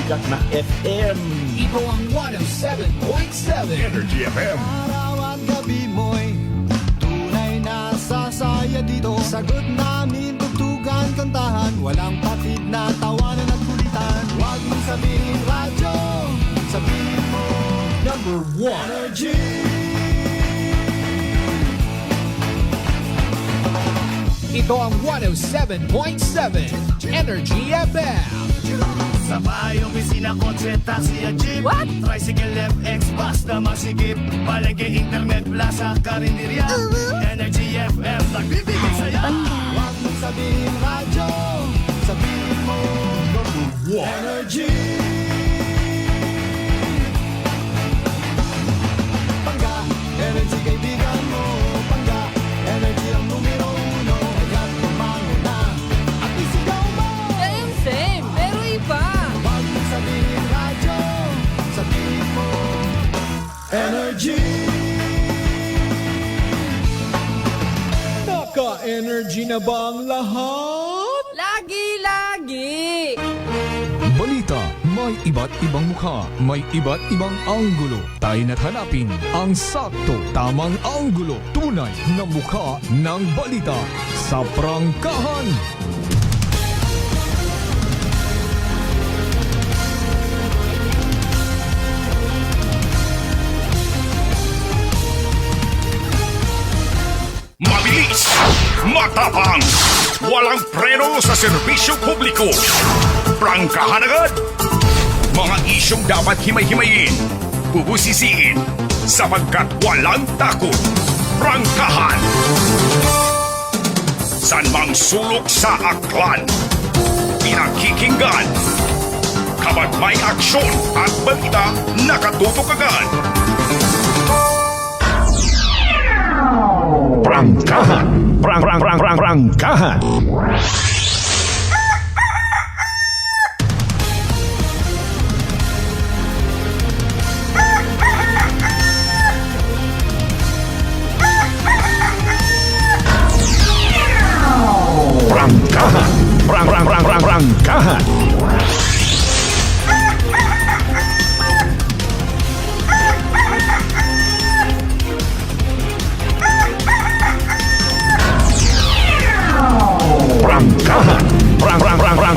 sikat na FM. Ito ang 107.7 Energy FM. Araw at gabi mo'y tunay na sasaya dito. Sagot namin, tugtugan, kantahan, walang patid na tawanan at kulitan. Huwag mong sabihin radyo, sabihin mo Number 1 Energy. Ito ang 107.7 Energy FM. Sa bahay, opisina, kotse, taxi at jeep. What? Tricycle, FX, basta masigip. Palengke, internet, plaza, karinderya. Energy FM, nagbibigay saya. Huwag mong sabihin radyo, sabihin mo Energy. Pangga, energy kaibigan mo. Pangga, energy ang numero uno. Kaya't tumango na at isigaw mo. Same, pero iba. Huwag mong sabihin radyo, sabihin mo Energy. Naka-energy na ba ang lahat? Lagi-lagi. Balita, may iba't ibang mukha, may iba't ibang anggulo. Tayo na't hanapin ang sakto, tamang anggulo. Tunay na mukha ng balita sa prangkahan. Mabilis, matapang, walang preno sa serbisyo publiko. Prangkahan agad. Mga isyong dapat himay-himayin, bubusisiin, sapagkat walang takot. Prangkahan. San mang sulok sa aklan, pinakikinggan. Kapag may aksyon at balita, nakatutok agad. Prangkahan. Prangkahan. Prangkahan. Prangkahan.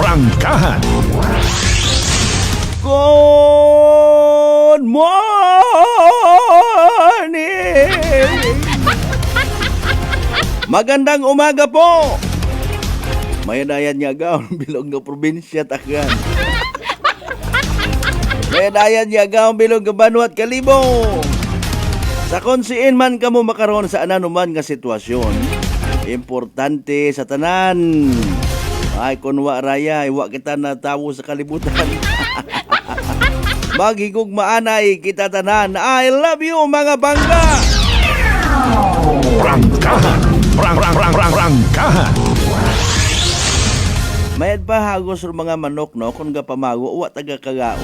Prangkahan. Good morning! Magandang umaga po! May dayan niya gaon bilog ng probinsya takgan. May dayan niya gaon bilog ng Banwat Kalibong. Sa konsiin man kamo makaroon sa ananuman nga sitwasyon, importante sa tanan. Ay kunwa raya, iwa kita na tawo sa kalibutan. Maghigugmaanay kita tanan. I love you mga bangga. Prangkahan. Prangkahan. Mayad pa hagos ng mga manok no kung gapamago uwa taga kagaon.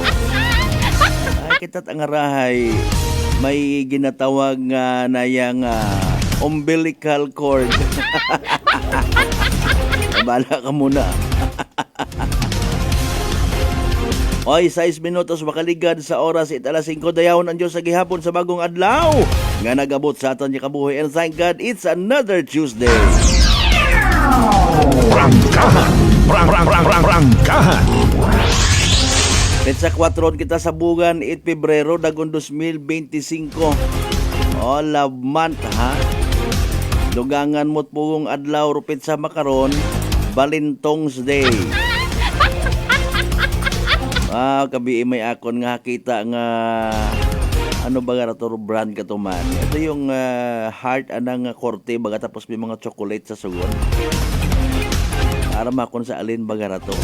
Ay kita tangarahay may ginatawag nga na yang umbilical cord. Bala ka muna. Oy, 6 minutos makaligad sa oras alas 5 dayawon ang Diyos sa gihapon sa bagong adlaw. Nga nagabot sa aton niya kabuhi. And thank God, it's another Tuesday. Prangkahan. Prangkahan. Petsa 4 kita sa bugan 8 Pebrero dagon 2025. Oh, love month ha. Dugangan mo't pugong adlaw rupit sa makaron Valentine's Day. Kabi may akon nga kita nga ano ba nga to brand ka to man. Ito yung heart anang korte baga tapos may mga chocolate sa sugon. Para makon sa alin baga to.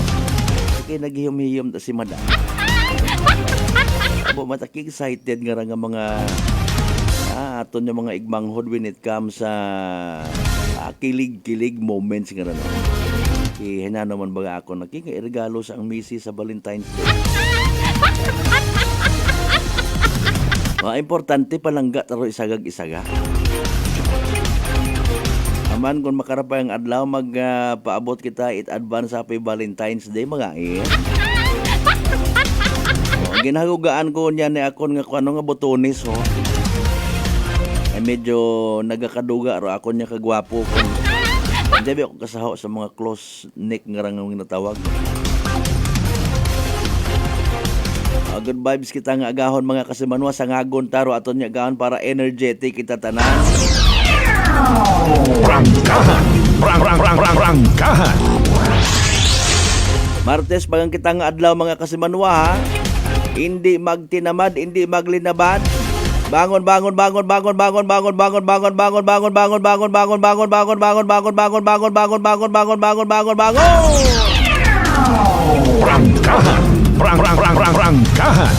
Sige naghihim-hiyom ta si madam. Abo mataki excited nga nga mga aton yung mga igmanghod when it comes sa kilig-kilig moments nga rin. Hina naman baga ako regalo sa ang misi sa Valentine's Day. Importante palangga taro isagag-isaga. Aman kung makarapay ang adlaw magpaabot kita it advance happy Valentine's Day mga Ginahugaan ko niya ni akon nga kung ano nga botones ho. Ay medyo nagakaduga ro ako niya kagwapo ko. Hindi ba ako kasaho sa mga close neck nga rang natawag. Good vibes kita nga agahon mga kasimanwa sa ngagon taro aton niya agahon para energetic kita tanan. Prangkahan. Prangkahan. Martes bagang kita nga adlaw mga kasimanwa ha. Hindi magtinamad, hindi maglinabad. Bangon. Prangkahan.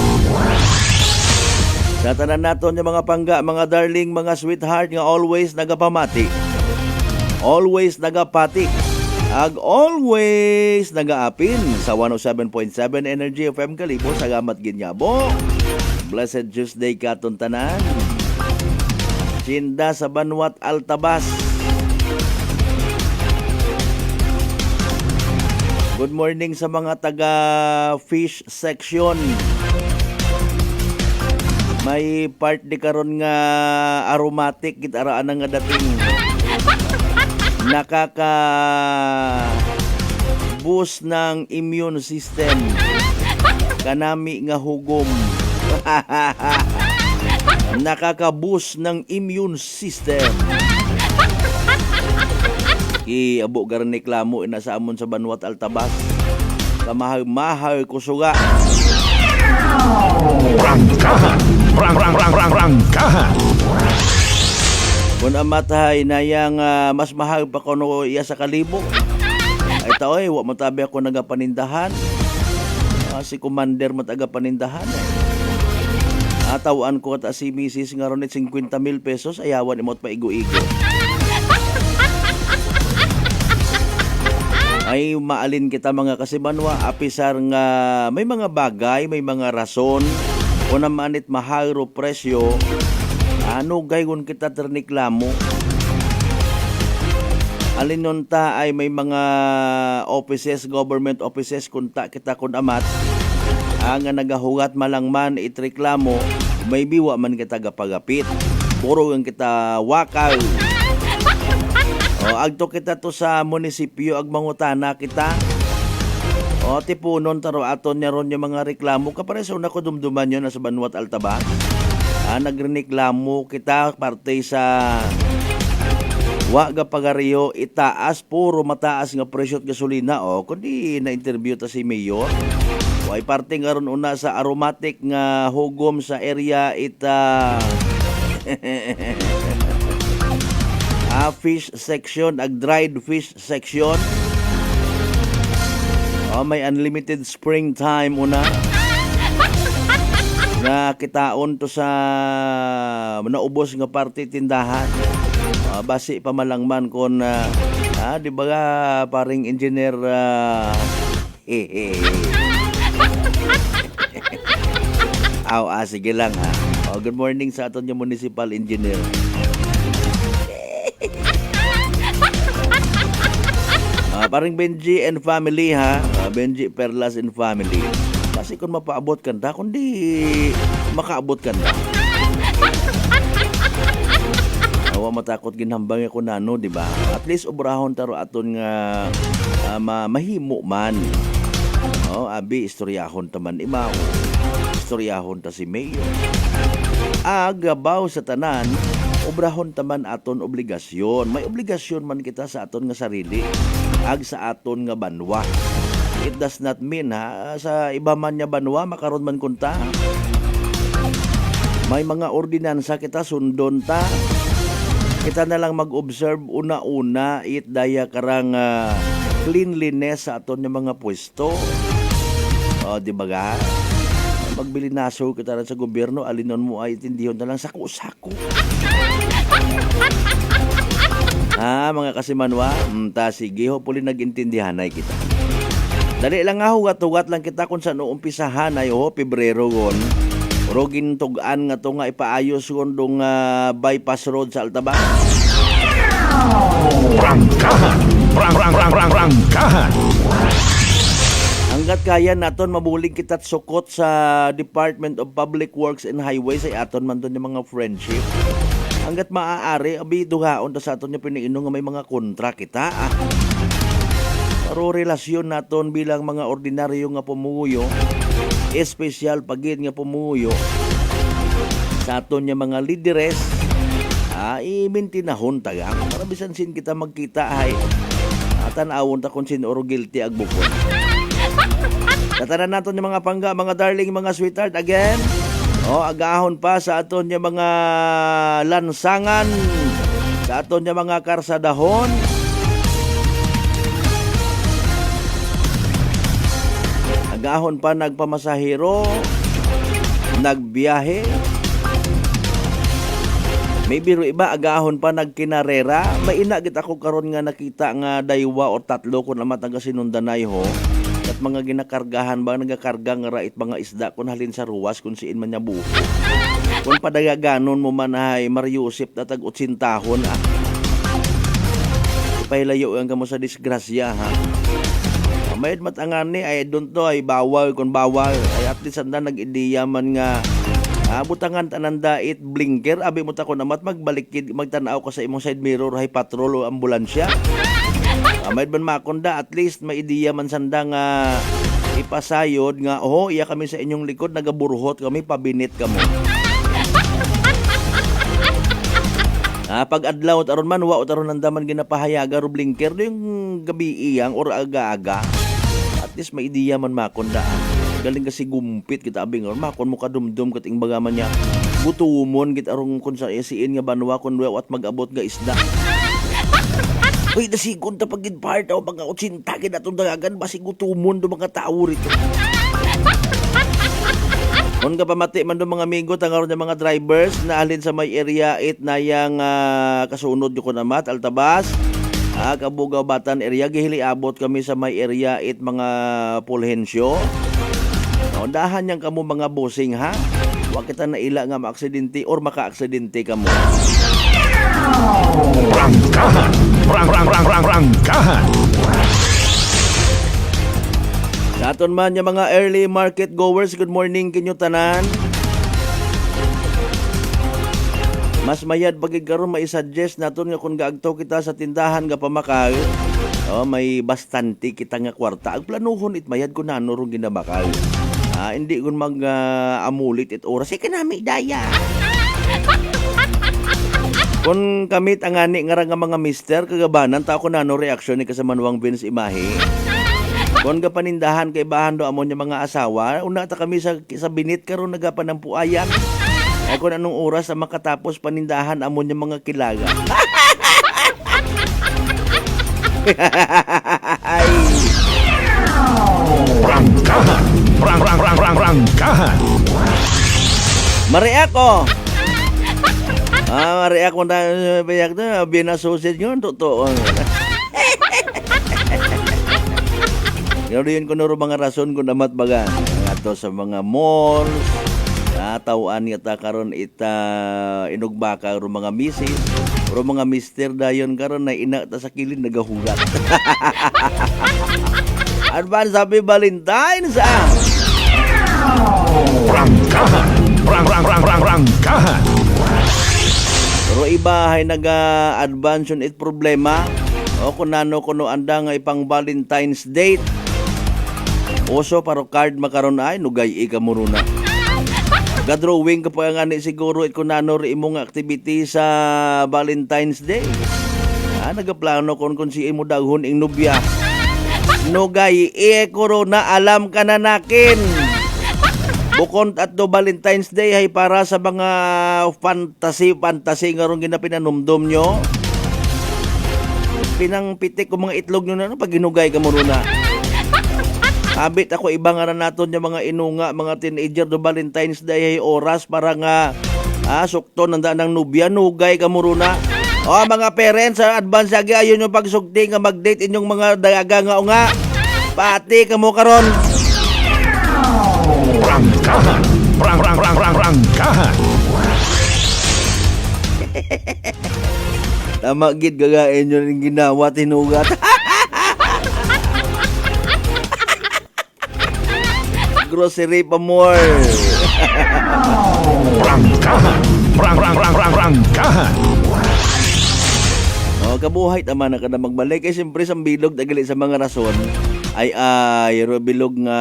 Sa tanan naton yung mga pangga, mga darling, mga sweetheart nga always nagapamati. Always nagapati. Ag always nagaapin sa 107.7 Energy FM Kalibo sa Gamat Ginyabo. Blessed Tuesday katon tanan. Sinda sa Banwat Altabas. Good morning sa mga taga fish section. May part di karon nga aromatic gitaraan nga dating nakaka boost ng immune system kanami nga hugom. Nakaka-boost ng immune system. Abo garan reklamo ina sa amon sa Banwat Altabas. Kamahal-mahal kusuga. Prangkahan. Prangkahan. Kung amatay na yang mas mahal pa kuno iya sa Kalibo. Ay taoy, wa matabi ako nagapanindahan. Si Commander mataga panindahan. Atawaan ko ta si Mrs. nga ron 50,000 pesos ayawan imot pa igo-igo. Ay maalin kita mga kasimanwa apisar nga may mga bagay, may mga rason o namanit mahal ro presyo ano gaygon kita terniklamo. Alin nun ta ay may mga offices, government offices kunta kita kun amat ang nagahugat malangman itreklamo may biwa man kita gapagapit puro ang kita wakal. O agto kita to sa munisipyo ag mangutana kita. O tipunon taro aton nya ron yung mga reklamo kapareso na ko dumduman yun sa Banwat Altabas. Nagreklamo kita parte sa wa ga pagariyo itaas puro mataas nga presyo at gasolina o kundi na interview ta si Mayor. Way parte nga ron una sa aromatic nga hugom sa area ita fish section, ag dried fish section. May unlimited springtime una. Na kitaon to sa naubos nga parte tindahan. Basi pamalangman kon di ba nga paring engineer sige lang ha. Good morning sa aton yung municipal engineer. Paring Benji and family ha. Benji Perlas and family. Kasi kung mapaabot ka na, kundi makaabot ka na. Awa matakot ginhambang ako na no, di ba? At least obrahon taro aton nga mahimo man. Abi istoryahon taman imaw. Istoryahon ta si Mayor. Agabaw sa tanan, obrahon taman aton obligasyon. May obligasyon man kita sa aton nga sarili. Ag sa aton nga banwa. It does not mean sa iba man nga banwa makaron man kunta. May mga ordinansa kita sundon ta. Kita na lang mag-observe una-una it daya karang cleanliness sa aton nga mga pwesto. Di ba ga? Magbili naso kita rin sa gobyerno alinon mo ay tindihon na lang sako-sako. Mga kasimanwa, sige ho puli nagintindihan ay kita. Dali lang nga hugat-hugat lang kita kung saan uumpisahan ay Pebrero gon. Rogin tugan nga to nga ipaayos gon dong bypass road sa Altabas. Prangkahan. Prangkahan. Hanggat Hanggat kaya naton mabulig kita't sukot sa Department of Public Works and Highways ay aton man doon yung mga friendship. Hanggat maaari, abi duhaon ta sa aton yung piniino nga may mga kontra kita. Pero relasyon naton bilang mga ordinaryo nga pumuyo, espesyal pagid nga pumuyo, sa aton yung mga lideres, imintinahon tagang. Para bisan sin kita magkita ay tanawon ta kung sin oro guilty agbukon. Tatanan naton yung mga pangga, mga darling, mga sweetheart again. Agahon pa sa aton yung mga lansangan, sa aton yung mga karsadahon. Agahon pa nagpamasahero, nagbiyahe. May biro iba, agahon pa nagkinarera. Mainagit ako karon nga nakita nga daywa o tatlo kung naman taga sinundanay ho. At mga ginakargahan ba, nagakarga nga rait mga isda kung halin sa ruwas kung siin man niya buho. Kung padagaganon mo man ay Mariusip na tag-utsintahon Ipailayo ang kamo sa disgrasya ha. Mayad matangan ni ay doon to ay bawal kung bawal. Ay at least anda nag-ideya man nga butangan tananda it blinker. Abi mo ta ko namat magbalikid magtanaw ko sa imong side mirror hay patrol o ambulansya. Mayad man makonda at least may ideya man sanda nga ipasayod nga iya kami sa inyong likod nagaburhot kami pabinit kamo. Pag adlaw aron man wa aron nandaman ginapahayaga ro blinker yung gabi iyang or aga-aga. At least may ideya man makonda. Galing kasi gumpit kita abing or makon mo kadumdum kat imbaga man niya. Butumon git arong kun sa siin nga banwa kun wa at mag-abot ga isda. Uy, nasigon ta pagid part o mga 80 gid atong dagagan basig gutumon do mga tao rito. Kung ka pamati man do mga amigo tangaron ng mga drivers na alin sa may area 8 na yang kasunod ko namat Altabas, Kabugaw Batan area gihili abot kami sa may area 8 mga Pulhensyo. Dahan yang kamo mga bossing ha. Wa kita na ila nga maaksidente or maka-aksidente kamo. Rangkahan. Rangkahan. Sa aton man yung mga early market goers, good morning kinyo tanan. Mas mayad pagig karon mai-suggest naton nga kung gaagto kita sa tindahan nga pamakal. May bastante kita nga kwarta. Ag planuhon it mayad ko na rong ginabakal. Hindi kun mag-amulit it oras kanami daya. Kung kamit ang ani nga mga mister kagabanan ta ko nano reaksyon ni kasamanwang Vince Imahe. Kung ka panindahan kay bahan do amon yung mga asawa, una ta kami sa binit karon nagapanampuayan. Ay kung anong oras ang makatapos panindahan amon yung mga kilaga. Ay. Rangkahan. Rangkahan. Mareak ko. Mareak mo na bayak na binasusid yun totoo. Yun ko nuro mga rason kung namat baga ato sa mga malls tawaan nga karon ita inugbaka ro mga misis ro mga mister dayon karon na ina ta sa kilid nagahugat. Advance happy Valentine's Rangkahan. Rangkahan. Pero iba ay naga-advance yun it problema o kunano kuno anda nga ipang Valentine's date. Oso paro card makaron ay nugay ka muruna. Gadrawing ka pa nga ni siguro it kunano ri imong activity sa Valentine's Day. Nagaplano kung si imo daghon ing nobya. Nugay corona alam ka na nakin. Bukod at do Valentine's Day ay para sa mga fantasy nga ron ginapinanumdum nyo. Pinangpitik ko mga itlog nyo na pag ginugay ka mo na. Habit ako ibang nga naton yung mga inunga, mga teenager do Valentine's Day ay oras para nga sukto nanda ng nubya, nugay ka mo na. Mga parents, advance agi ayon yung pagsugti nga mag-date inyong mga daga nga. Pati ka mo karon. Rangkahan. Rangkahan. Tama gid gagain nyo rin ginawa tinugat. grocery pa more. Prangkahan. Prangkahan. O, kabuhay naman na ka na magbalik. Siyempre, sa bilog, dagali sa mga rason, ay bilog nga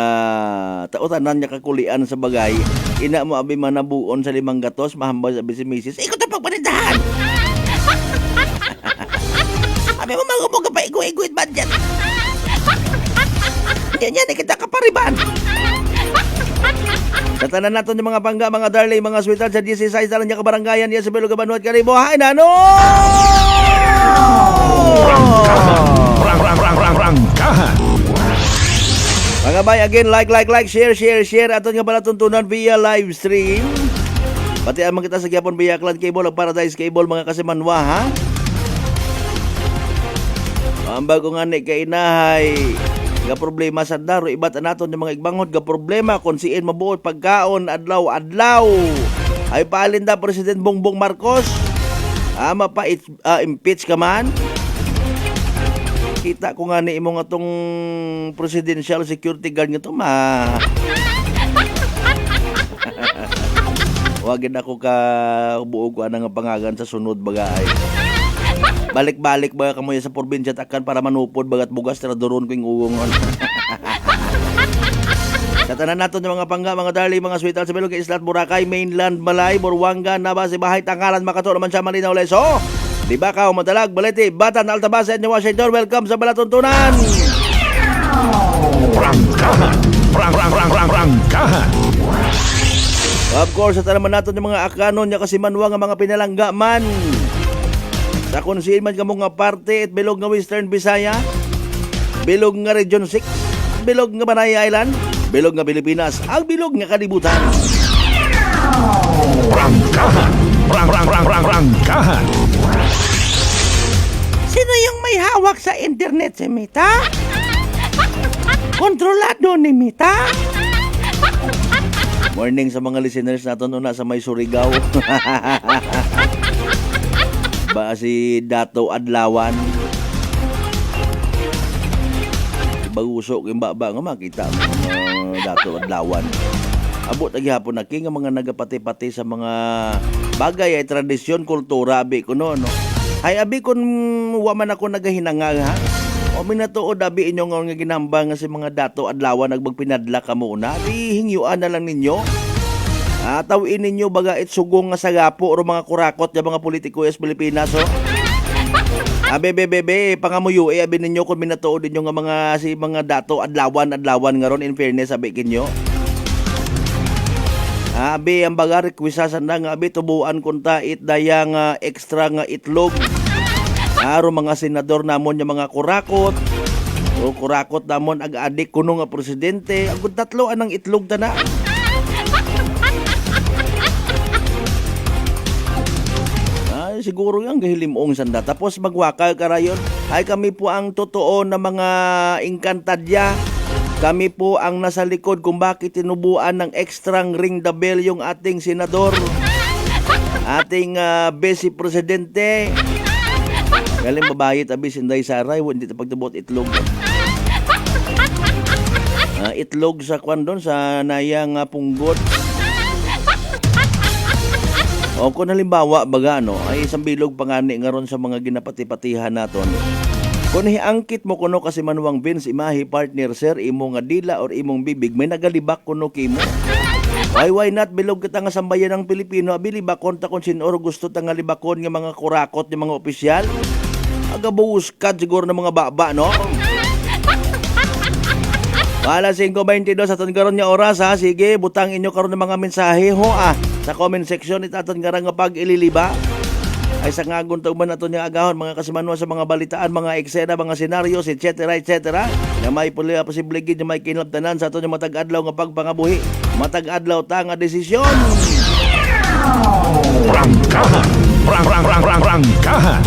tautanan niya kakulian sa bagay. Ina mo abi manabuon sa 5 gatos, mahambal sabi si Mrs. Ikaw ito pagpanindahan! Abi mo magubog ka pa, iguit ba dyan? Yan, kita kapariban! Tatanan natin yung mga pangga, mga darling, mga sweetheart sa 16 sa lang niya kabarangayan niya sa Bilog Kabanuat Karibo. Hay nano! Prangkahan. Mga bay, again, like, share. Aton nga pala tuntunan via live stream. Pati amang kita sa Gyapon via Clan Cable o Paradise Cable, mga kasimanwa, ha? Ang bago nga ni kainahay, ga problema sa daro, ibat naton yung mga igbanghod, ga problema kung siin mabuot pagkaon, adlaw. Ay paalinda President Bongbong Marcos. Impeach ka man. Kita ko nga ni imo nga tong presidential security guard nga to wagin ako ka buog ko anang pangagan sa sunod bagay. Balik-balik ba kamoy sa probinsya takkan para manupod bagat bugas tara doron ko yung uwongon. Tatanan natin yung mga pangga, mga darling, mga sweetheart sa Bilog, Islat, Boracay, Mainland, Malay, Borwanga, Nabas, Bahay, Tangalan, Makato, naman siya Malinaw, Leso. Di ba ka, Madalag, Balete, Batan, Altabasa, at Washington, welcome sa Balatuntunan! Prangkahan. Prangkahan. Of course, at naman natin yung mga akanon niya kasi manwa nga mga pinalangga man. Sa kunsiin man ka mga parte at Bilog nga Western Visaya, Bilog nga Region 6, Bilog nga Banay Island, Bilog nga Pilipinas, ang Bilog nga Kalibutan. Prangkahan. Prangkahan. Sino yung may hawak sa internet si Mita? Kontrolado ni Mita? Morning sa mga listeners natin una sa may Surigao. Ba si Dato Adlawan. Bagusok yung baba nga makita mo Dato Adlawan. Abot lagi hapon na king ang mga nagapati-pati sa mga bagay ay tradisyon, kultura abi ko no. Ay abi kun waman ako nagahinangag ha. O minatuod abi inyo nga ginambang nga si mga Dato Adlawan nagbagpinadla ka muna. Di hingyuan na lang ninyo. Tawin ninyo baga sugong nga sagapo o mga kurakot yung mga politiko sa Pilipinas oh. Bebe, pangamuyo abi ninyo kung minatuod ninyo nga mga Dato Adlawan nga ron in fairness abi kinyo. Abi ang baga requestan na nga abi tubuan kunta dayang extra nga itlog. Aro mga senador namon yung mga kurakot. O kurakot namon ag-adik kuno nga presidente. Ang tatlo anang itlog ta na. Ay siguro yang gahilimong sanda. Tapos magwakal karayon. Ay kami po ang totoo na mga inkantadya. Kami po ang nasa likod kung bakit tinubuan ng extrang ring the bell yung ating senador, ating Vice Presidente. Galing babayit abi Sinday Saray, hindi ta pagtubot itlog. Itlog sa kwan doon sa nayang punggot. O kung halimbawa baga ay isang bilog pangani nga ron sa mga ginapati-patihan naton. Kung hiangkit mo kuno kasi manuwang Vince imahi partner sir imo nga dila or imong bibig may nagalibak kuno kimo. Why not bilog kita nga sambayan ng Pilipino abilibakon ta kung sinoro gusto ta nga libakon nga mga kurakot ng mga opisyal. Agabuus kad siguro ng mga baba no. Wala 5:22 sa karon nga oras ha. Sige butang inyo karon ng mga mensahe ho sa comment section itaton nga nga pag ililiba. Ay sa ngagon tauban nato niya agahon mga kasimanwa sa mga balitaan, mga eksena, mga senaryos, etc. Na may posible gid na may kinabtanan sa ato niya matag-adlaw nga pagpangabuhi. Matag-adlaw ta nga desisyon. Prangkahan. Prangkahan.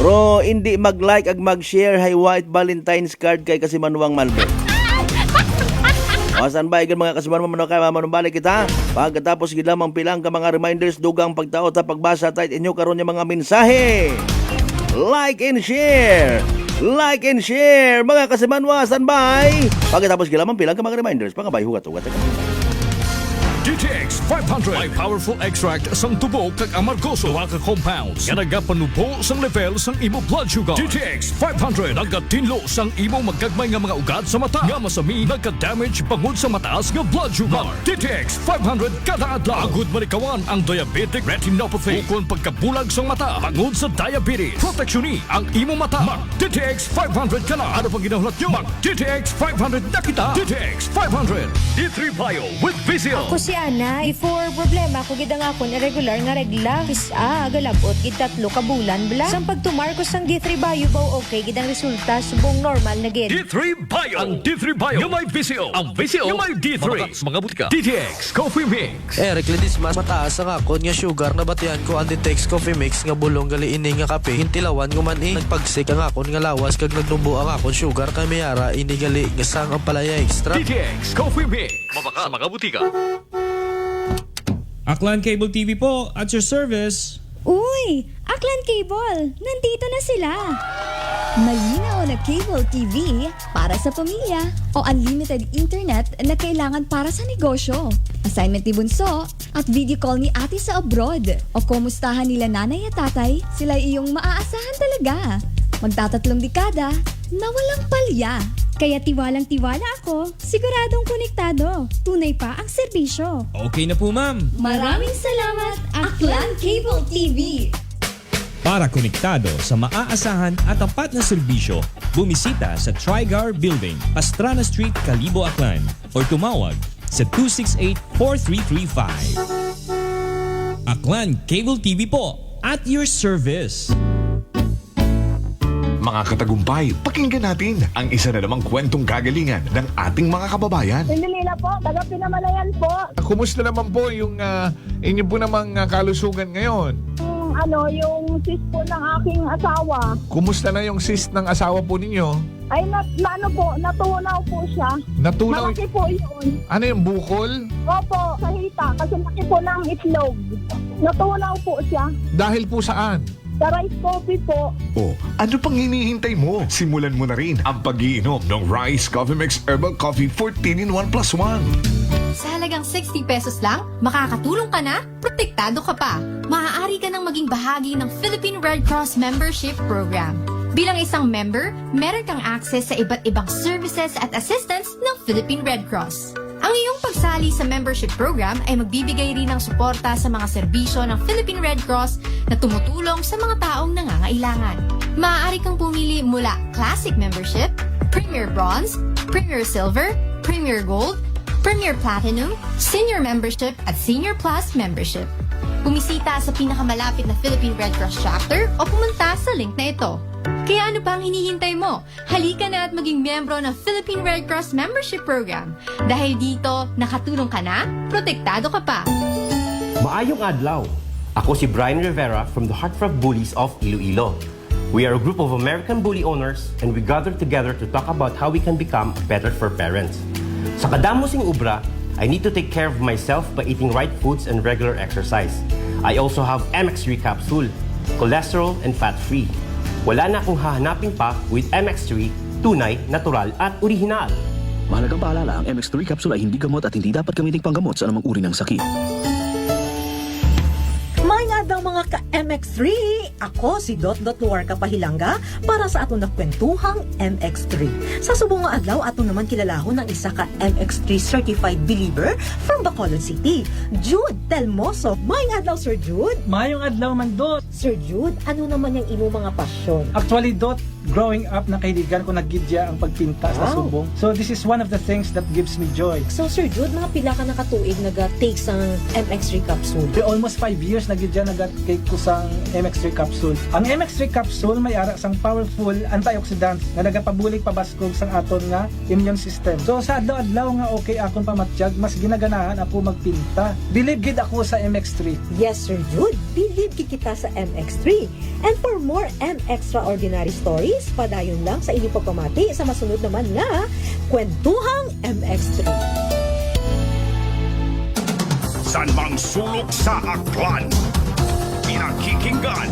Pero hindi mag-like ag mag-share hay white Valentine's card kay kasimanwang Malbert. Asan ba igan mga kasiman mo kay manumbalik kita? Pagkatapos gid lamang pilang ka mga reminders dugang pagtaot ta pagbasa tayt inyo karon yung mga mensahe. Like and share. like and share. Mga kasimanwa, standby. Pagkatapos gilamang pilang ka mga reminders, pangabay hugat-hugat. DTX 500 may powerful extract sang tubo kag amargoso duha ka compounds nga nagapanubo sang level sang imo blood sugar. DTX 500 nagatinlo sang imo magagmay nga mga ugat sa mata nga masami nagka-damage bangod sa mataas nga blood sugar. DTX 500 kada adlaw agud manikawan ang diabetic retinopathy ukon pagkabulag sang mata bangod sa diabetes. Proteksyon ni ang imo mata. Mag DTX 500 ka na. Ano pang ginahulot nyo? Mag DTX 500 na kita. DTX 500 D3 Bio with Vizio. Ako si Ana, before problema ko gid ang akon irregular nga regla. Pisa, galabot gid 3 ka bulan bla. Sang pagtumar ko sang D3 Bio baw okay gid ang resulta subong normal na gid. D3 Bio. Ang D3 Bio yung may Vizio. Ang Vizio yung may D3. Mga butika. DTX Coffee Mix. Recladis mas mataas ang akon nga sugar na batian ko ang Ditex Coffee Mix nga bulong gali ini nga kape. Hintilawan ko man nagpagsik ang akon nga lawas kag nagnubo ang akon sugar kay mayara ini gali nga sang ang palaya extra. DTX Coffee Mix. Mabaka sa mga butika. Aklan Cable TV po, at your service. Uy, Aklan Cable, nandito na sila. Malinaw na cable TV para sa pamilya o unlimited internet na kailangan para sa negosyo. Assignment ni Bunso at video call ni ate sa abroad o kumustahan nila nanay at tatay, sila iyong maaasahan talaga. Magtatatlong dekada na walang palya. Kaya tiwalang-tiwala ako, siguradong konektado. Tunay pa ang serbisyo. Okay na po, ma'am. Maraming salamat, Aklan Cable TV. Para konektado sa maaasahan at tapat na serbisyo, bumisita sa Trigar Building, Pastrana Street, Kalibo, Aklan or tumawag sa 268-4335. Aklan Cable TV po, at your service. Mga katagumpay, pakinggan natin ang isa na namang kwentong kagalingan ng ating mga kababayan. Pindilina po, taga Pinamalayan po. Kumusta naman po yung inyo po namang kalusugan ngayon? Yung sis po ng aking asawa. Kumusta na yung cyst ng asawa po ninyo? Ay, natunaw po siya. Natunaw? Malaki po yun. Ano yung bukol? Opo, sa hita. Kasi laki po ng itlog. Natunaw po siya. Dahil po saan? Sa rice coffee po. Oh, ano pang hinihintay mo? Simulan mo na rin ang pag-iinom ng Rice Coffee Mix Herbal Coffee 14 in 1 plus 1. Sa halagang 60 pesos lang, makakatulong ka na, protektado ka pa. Maaari ka nang maging bahagi ng Philippine Red Cross Membership Program. Bilang isang member, meron kang access sa iba't ibang services at assistance ng Philippine Red Cross. Ang iyong pagsali sa membership program ay magbibigay rin ng suporta sa mga serbisyo ng Philippine Red Cross na tumutulong sa mga taong nangangailangan. Maaari kang pumili mula Classic Membership, Premier Bronze, Premier Silver, Premier Gold, Premier Platinum, Senior Membership at Senior Plus Membership. Bumisita sa pinakamalapit na Philippine Red Cross chapter o pumunta sa link na ito. Kaya ano pa ang hinihintay mo? Halika na at maging miyembro ng Philippine Red Cross Membership Program. Dahil dito, nakatulong ka na, protektado ka pa. Maayong adlaw! Ako si Brian Rivera from the Heartthrob Bullies of Iloilo. We are a group of American bully owners and we gather together to talk about how we can become better for parents. Sa kadamosing ubra, I need to take care of myself by eating right foods and regular exercise. I also have MX3 capsule, cholesterol and fat-free. Wala na akong hahanapin pa with MX3, tunay, natural at orihinal. Mahalagang paalala, ang MX3 capsule ay hindi gamot at hindi dapat gamiting panggamot sa anumang uri ng sakit. May nga daw mga ka-MX3. Ako si Dot Luarca Pahilanga para sa aton nakwentuhang MX3. Sa subong nga adlaw aton naman kilalahon ng isa ka MX3 certified believer from Bacolod City, Jude Telmoso. May nga adlaw, Sir Jude. Mayong adlaw man, Dot. Sir Jude, ano naman yung imo mga pasyon? Actually, Dot, growing up, nakaidigan ko naggidya ang pagpinta sa subong. So this is one of the things that gives me joy. So Sir Jude, mga pila ka nakatuig nag-take sa MX3 capsule? Almost 5 years naggidya nag-take ko sa MX3 capsule. Ang MX3 capsule may ara sang powerful antioxidants na nagapabulig pabaskog sang aton nga immune system. So sa adlaw-adlaw nga okay akon pamatiyag, mas ginaganahan ako magpinta. Believe gid ako sa MX3. Yes, Sir Jude, believe gid kita sa MX3. And for more extraordinary stories, padayon lang sa inyong pagpamati sa masunod naman nga Kwentuhang MX3. San mang sulok sa aklan, pinakikinggan,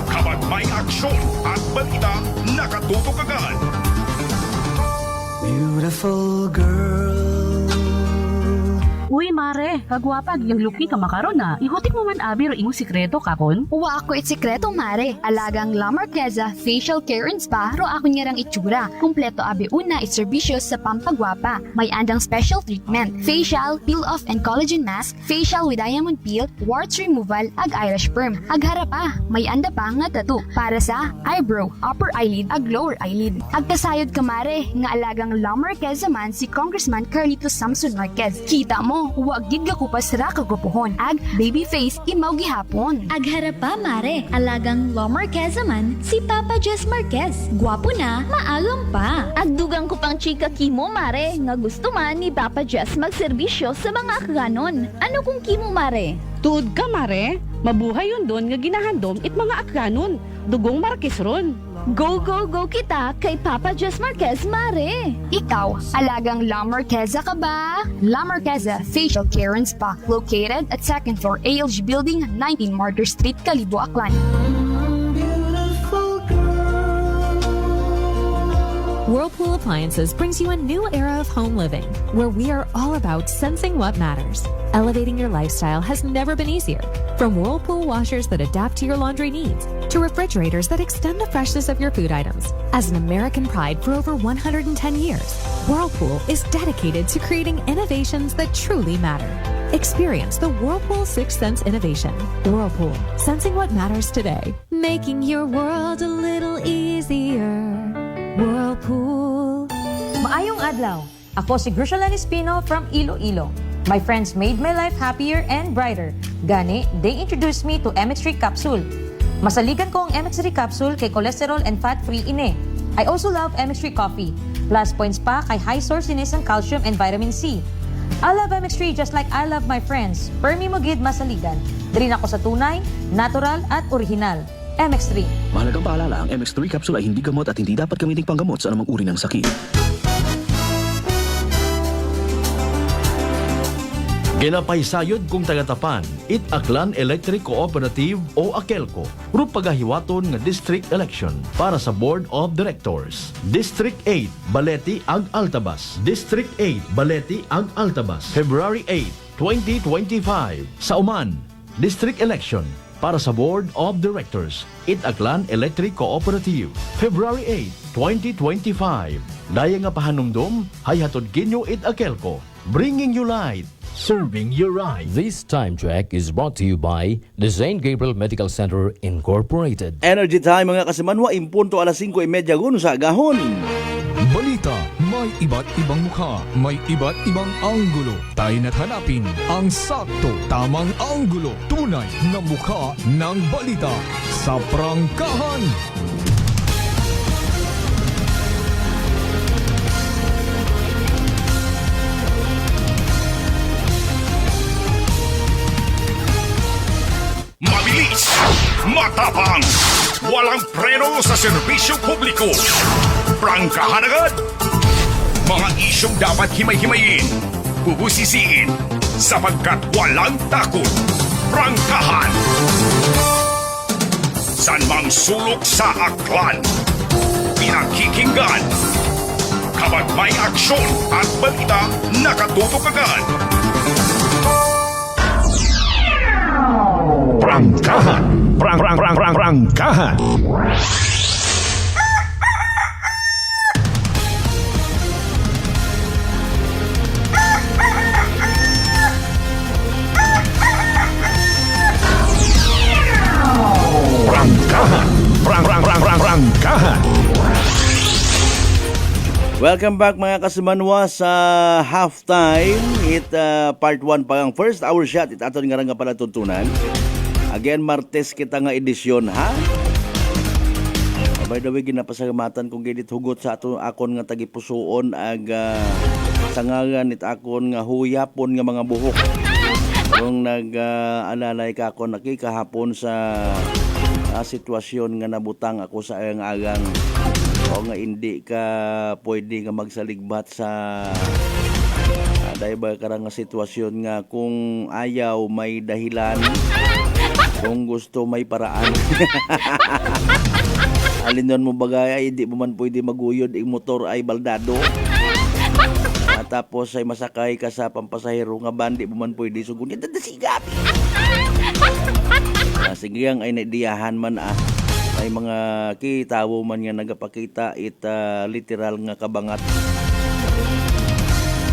kabat may aksyon at balita nakatutok agad. Beautiful girl. Uy, mare, kagwapag, yung luki ka makaron na. Ihutik mo man abi ro imong sikreto kakon. Uwa ako it sikreto, mare. Alagang La Marqueza Facial Care and Spa ro ako niyarang itsura. Kumpleto abi una it serbisyo sa pampagwapa. May andang special treatment, facial, peel-off and collagen mask, facial with diamond peel, warts removal, ag eyelash perm. Ag harapa, may anda pa nga tattoo para sa eyebrow, upper eyelid, ag lower eyelid. Ag kasayod ka, mare, nga alagang La Marqueza man si Congressman Carlito Samson Marquez. Kita mo, huwag gid ko pa sira kagupuhon. Ag baby face imaw gihapon. Ag harapa, mare. Alagang La Marqueza man si Papa Jess Marquez. Gwapo na, maalam pa. Ag dugang ko pang chika kimo, mare, nga gusto man ni Papa Jess magserbisyo sa mga akganon. Ano kung kimo, mare? Tuod ka, mare. Mabuhay yun doon nga ginahandom it mga akranon. Dugong Marquez ron. Go, go, go kita kay Papa Jess Marquez, mare. Ikaw, alagang La Marqueza ka ba? La Marqueza Facial Care and Spa, located at 2nd floor ALG Building, 19 Martyr Street, Calibo, Aklan. Whirlpool Appliances brings you a new era of home living, where we are all about sensing what matters. Elevating your lifestyle has never been easier. From Whirlpool washers that adapt to your laundry needs, to refrigerators that extend the freshness of your food items. As an American pride for over 110 years, Whirlpool is dedicated to creating innovations that truly matter. Experience the Whirlpool Sixth Sense innovation. Whirlpool, sensing what matters today. Making your world a little easier. Whirlpool. Maayong adlaw. Ako si Grushalan Espino from Iloilo. My friends made my life happier and brighter. Gani, they introduced me to MX3 Capsule. Masaligan ko ang MX3 Capsule kay cholesterol and fat-free ine. I also love MX3 Coffee. Plus points pa kay high source din ng calcium and vitamin C. I love MX3 just like I love my friends. Permi mo gid masaligan. Diri na ako sa tunay, natural at original. MX3. Mahalagang paalala, ang MX3 capsule ay hindi gamot at hindi dapat gamiting panggamot sa anumang uri ng sakit. Ginapaysayod kung tagatapan, it Aklan Electric Cooperative o AKELCO, rup pagahiwaton nga district election para sa Board of Directors. District 8, Baleti ag Altabas. District 8, Baleti ag Altabas. February 8, 2025. Sa Uman, district election para sa Board of Directors, it Aklan Electric Cooperative, February 8, 2025. Daya nga pahanumdum, hay hatod kinyo it AKELCO, bringing you light, serving you right. This time check is brought to you by the St. Gabriel Medical Center Incorporated. Energy time mga kasimanwa, impunto alas 5:30 gun sa agahon. Balita, may iba't ibang mukha, may iba't ibang anggulo. Tayo na't hanapin ang sakto, tamang anggulo. Tunay na mukha ng balita sa prangkahan. Mabilis, matapang, walang preno sa serbisyo publiko. Prangkahan agad. Mga isyong dapat himay-himayin, bubusisiin, sapagkat walang takot. Prangkahan. San mang sulok sa aklan, pinakikinggan. Kapag may aksyon at balita, nakatutok agad. Prangkahan. Prangkahan. Prangkahan. Welcome back mga kasimanwa sa halftime. Part 1 pa ang first hour shot. Aton nga nga pala tuntunan. Again, Martes kita nga edisyon, ha? By the way, ginapasalamatan kung gidit hugot sa ato akon nga tagipusoon ag sangagan it akon nga huyapon nga mga buhok. Kung nag-alalay ka ako nakikahapon sa sitwasyon nga nabutang ako sa agang o nga hindi ka pwede nga magsaligbat sa dahil ba karang nga sitwasyon nga kung ayaw may dahilan, kung gusto may paraan. Alinon mo bagay ay hindi mo man pwede maguyod ang motor ay baldado. Tapos ay masakay ka sa pampasahero nga bandi mo man pwede sugunin. Dadasigap! Sige ang ay naidiyahan man ay mga kitawo man nga nagapakita literal nga kabangat.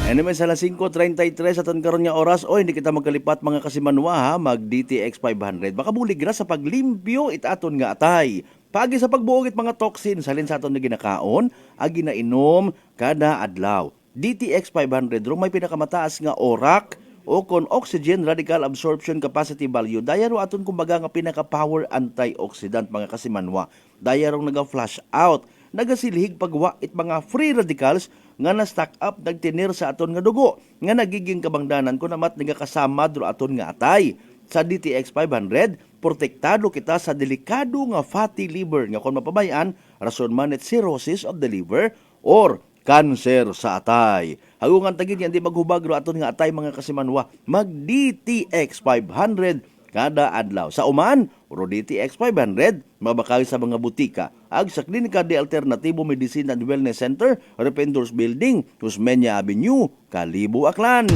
Anyway, sa 5:33 aton karon nga oras, hindi kita magkalipat mga kasimanwa ha, mag DTX 500. Baka bulig ra sa paglimpyo aton nga atay. Pagi sa pagbuog mga toxin salin sa aton nga ginakaon, agi na inom kada adlaw. DTX 500 ro may pinakamataas nga orak o kon oxygen radical absorption capacity value. Daya ro aton kumbaga nga pinaka-power antioxidant mga kasimanwa. Daya ro naga-flush out, nagasilhig pagwa mga free radicals nga na-stack up nagtinir sa aton nga dugo nga nagiging kabangdanan kung namat nagakasama dro aton nga atay. Sa DTX 500, protektado kita sa delikado nga fatty liver nga kung mapabayaan, rason man it cirrhosis of the liver or cancer sa atay. Hagungan tagid yan di maghubag ro aton nga atay mga kasimanwa, mag DTX 500 kada adlaw. Sa uman, ro DTX 500 mabakay sa mga butika ag sa Klinika de Alternatibo Medicine and Wellness Center, Rependors Building, Tusmeña Avenue, Kalibo, Aklan.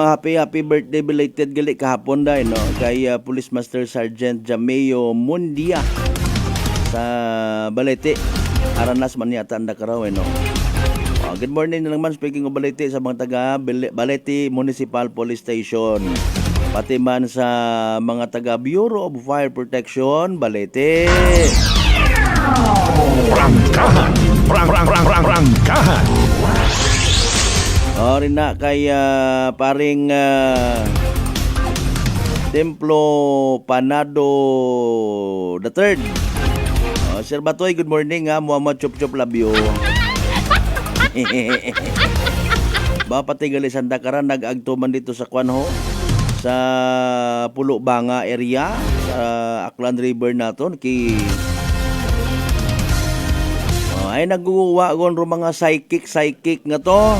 Happy birthday belated gali kahapon dai no kay Police Master Sergeant Jameo Mundia sa Balete. Aranas man yata anda karaw no. Good morning na naman, speaking of Balete, sa mga taga Balete Municipal Police Station. Pati man sa mga taga Bureau of Fire Protection Balete. Prangkahan. Prangkahan. Rin na kay paring Templo Panado the Third. Sir Batoy, good morning ha. Muhammad Chop Chop love you. Ba pati gali Sandakaran nag-agto man dito sa Kwanho sa Pulo Banga area sa Aklan River naton ki ay naguwa gon ro mga psychic nga to.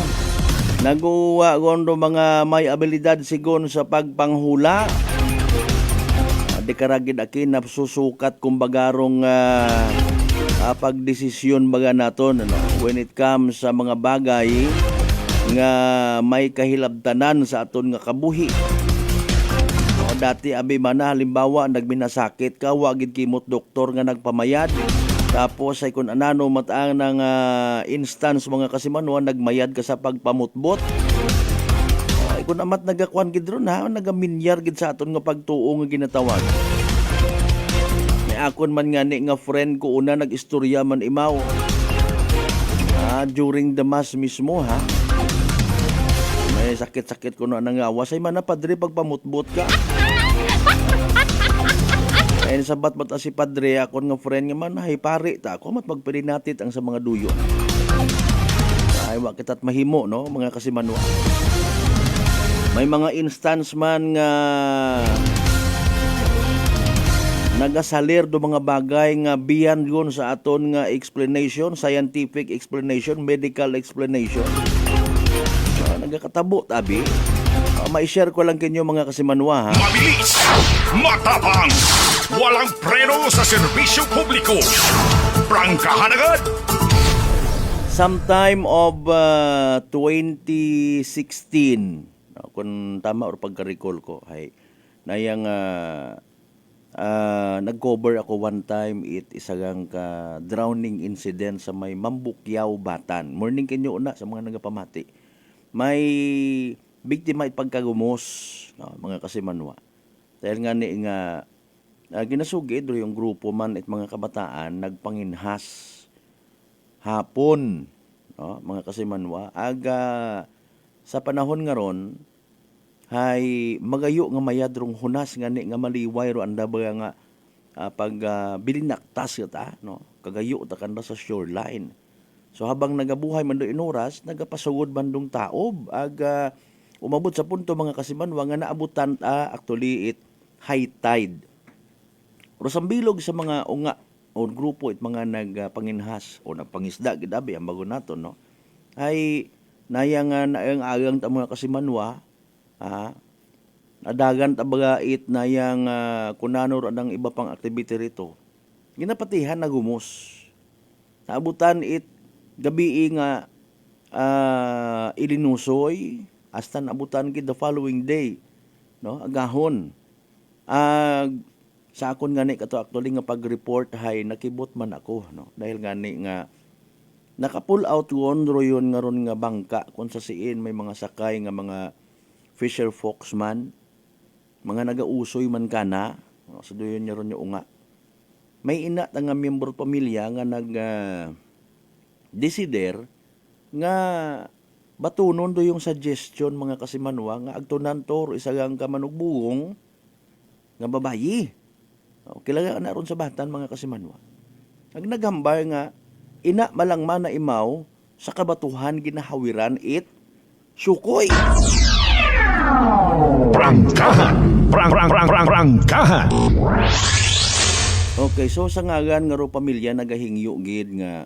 Naguwa gondo mga may abilidad sigon sa pagpanghula. Di karagid akin napsusukat kumbagarong pagdesisyon baga naton when it comes sa mga bagay nga may kahilabtanan sa aton nga kabuhi. Dati abi man halimbawa nagminasakit ka wagid kimot doktor nga nagpamayad. Tapos ay kung anano mataang ng instance mga kasimanuan nagmayad ka sa pagpamutbot. Ay kung amat nagakuan gid ron ha, nagaminyar gid sa aton nga pagtuo nga ginatawag. May akon man nga nga friend ko una nag-istorya man imaw. During the mass mismo ha. May sakit-sakit ko na nangawas ay man na padre pagpamutbot ka. Ayun sabat mata si padre akon nga friend nga man hay pare ta ako mat magpilinatit ang sa mga duyo. Ay wa kitat mahimo no mga kasimanwa. May mga instance man nga nagasalir do mga bagay nga beyond yun sa aton nga explanation, scientific explanation, medical explanation. Nagakatabo tabi. Ma-share ko lang kinyo mga kasimanwa ha. Mabilis, matapang, walang preno sa serbisyo publiko. Prangkahan agad. Sometime of 2016, kung tama or pagka-recall ko, ay nayang nag-cover ako one time isagang ka drowning incident sa may Mambukyaw, Batan. Morning kinyo una sa mga nagapamati. May biktima at pagkagumos mga kasimanwa. Dahil nga ni nga ginasugid yung grupo man at mga kabataan nagpanginhas hapon mga kasimanwa aga sa panahon nga ron hay magayo nga mayadrong hunas nga ni nga maliway ro anda ba nga pag bilinaktas ta no kagayo ta kanda sa shoreline. So habang nagabuhay man do inuras, nagapasugod man dong taob umabot sa punto mga kasimanwa nga naabutan actually it high tide. Pero sa bilog sa mga unga o grupo it mga nagpanginhas o nagpangisda gidabi ang bago nato no. Ay nayang agang ta mga kasimanwa nadagan tabaga it nayang kunano ang iba pang activity rito. Ginapatihan na gumos. Naabutan it gabi nga ilinusoy hasta naabutan gid the following day no agahon. Sa akon gani kato actually nga pag-report hay nakibot man ako no dahil gani nga naka-pull out yun nga ron nga bangka kung sa siin may mga sakay nga mga fisher folks man mga nagausoy man kana no, so doon niya ron yung unga. May ina nga miyembro pamilya nga desider nga batunon do yung suggestion mga kasimanwa nga agtunan to isagang kamanugbugong nga babayi. Kilala na ron sa batan mga kasimanwa. Naghambay nga ina malangman na imaw sa kabatuhan ginahawiran it sukoy. Prangkahan. Prangkahan. Okay, so sa ngagan nga ro pamilya nagahingyo gid nga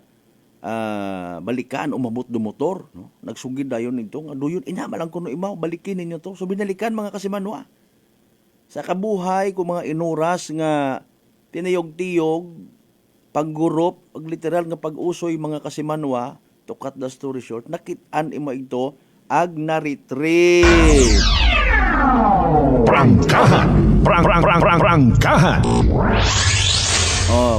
balikan umabot do motor no nagsugid dayon nito nga duyon ina malang kuno imaw balikin ninyo to so binalikan mga kasimanwa sa kabuhay ko mga inuras nga tinayog-tiyog paggurup pag literal nga pag-usoy mga kasimanwa to cut the story short nakit-an imo ito ag na-retrieve. Prangkahan. Prangkahan.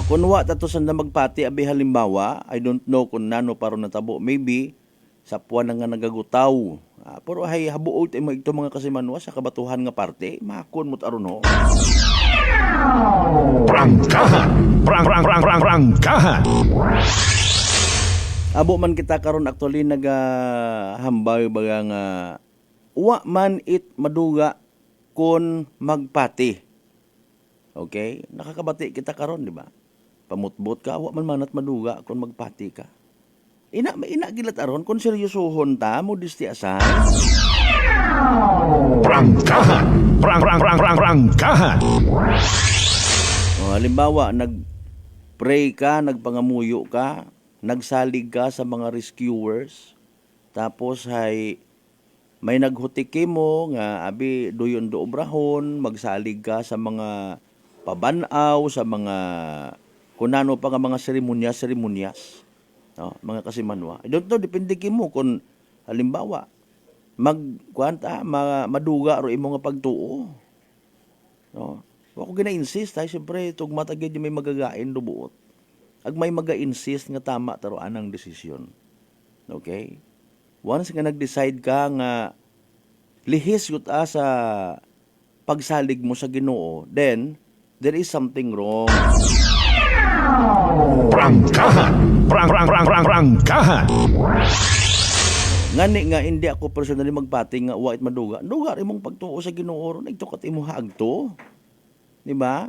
Kunwa tato sanda magpati abi halimbawa, I don't know kung nano paro natabo, maybe sa puwan nga nagagutaw. Pero hay habuot imo ito mga kasimanwa sa kabatuhan nga parte, makon mo't aron no. Prangkahan. Prangkahan. Abo man kita karon actually nagahambay baga nga uwa man it maduga kon magpati. Okay? Nakakabati kita karon, di ba? Pamutbot ka, wa man manat maduga kung magpati ka. Ina gilat aron kung seryosohon ta mo distiasan. Prangkahan. Prangkahan. Halimbawa, nag-pray ka, nagpangamuyo ka, nagsalig ka sa mga rescuers, tapos hay may naghutiki mo nga abi duyon do obrahon, magsalig ka sa mga pabanaw, sa mga kunano pa nga mga seremonyas. No, mga kasimanwa. I don't know, depende mo kung halimbawa maduga ro imo nga pagtuo. No. Wa ko gina-insist ay siyempre tug matagid may magagain do buot. Ag may maga-insist nga tama taro anang desisyon. Okay? Once nga nag-decide ka nga lihis yut sa pagsalig mo sa Ginoo, then there is something wrong. Prangkahan. Prangkahan. Ngani nga hindi ako personally magpati nga wait maduga. Duga imong pagtuo sa Ginoo ron ito kat imo haagto. Di ba?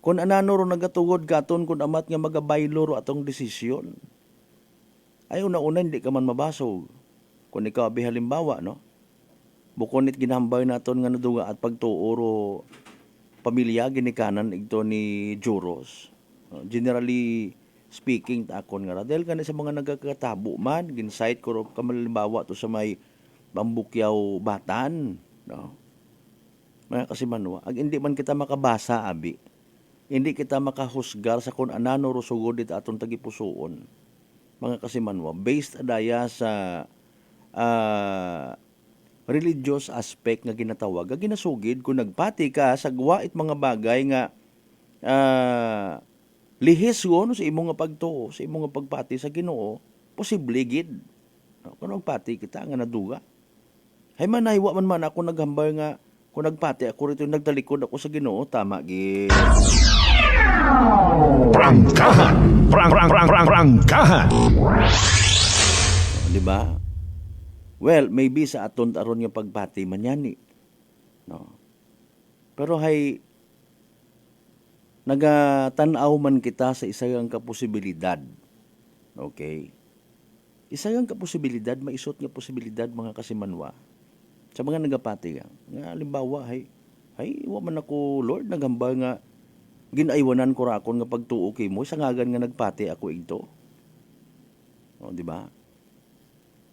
Kung anano ro nagatugod katon kun amat nga magabaylo ro atong desisyon. Ay una-una hindi ka man mabasog. Kung ikaw abi halimbawa no. Bukonit ginambay naton nga naduga at pagtuo ro pamilya ginikanan igto ni Juros. Generally speaking ta akon nga dahil kani sa mga nagakatabo man ginsight ko ro kamalimbawa to sa may Bambukyaw Batan no. Mga kasimanwa, ag hindi man kita makabasa abi. Hindi kita makahusgar sa kung anano ro sugod it atong tagipusoon. Mga kasimanwa, based adaya sa religious aspect nga ginatawag, ginasugid kung nagpati ka sa gwait mga bagay nga lihis no, sa imong nga pagtuo, sa imong nga pagpati sa Ginoo, posible gid. No, kung nagpati kita nga naduga. Hay man naiwa man ako naghambay nga kung nagpati ako rito nagtalikod ako sa Ginoo, tama gid. Prangkahan. Prangkahan. Di ba? Well, maybe sa aton aron nga pagpati man yani. No. Pero hay nagatanaw man kita sa isang kaposibilidad Okay. Isa nga ka posibilidad, maisot nga posibilidad mga kasimanwa. Sa mga nagapati nga halimbawa, wa man ako, Lord, nagamba nga, ginaiwanan ko rakon nga pagtuo kay mo, sa ngagan nga nagpati ako ito. O, di ba?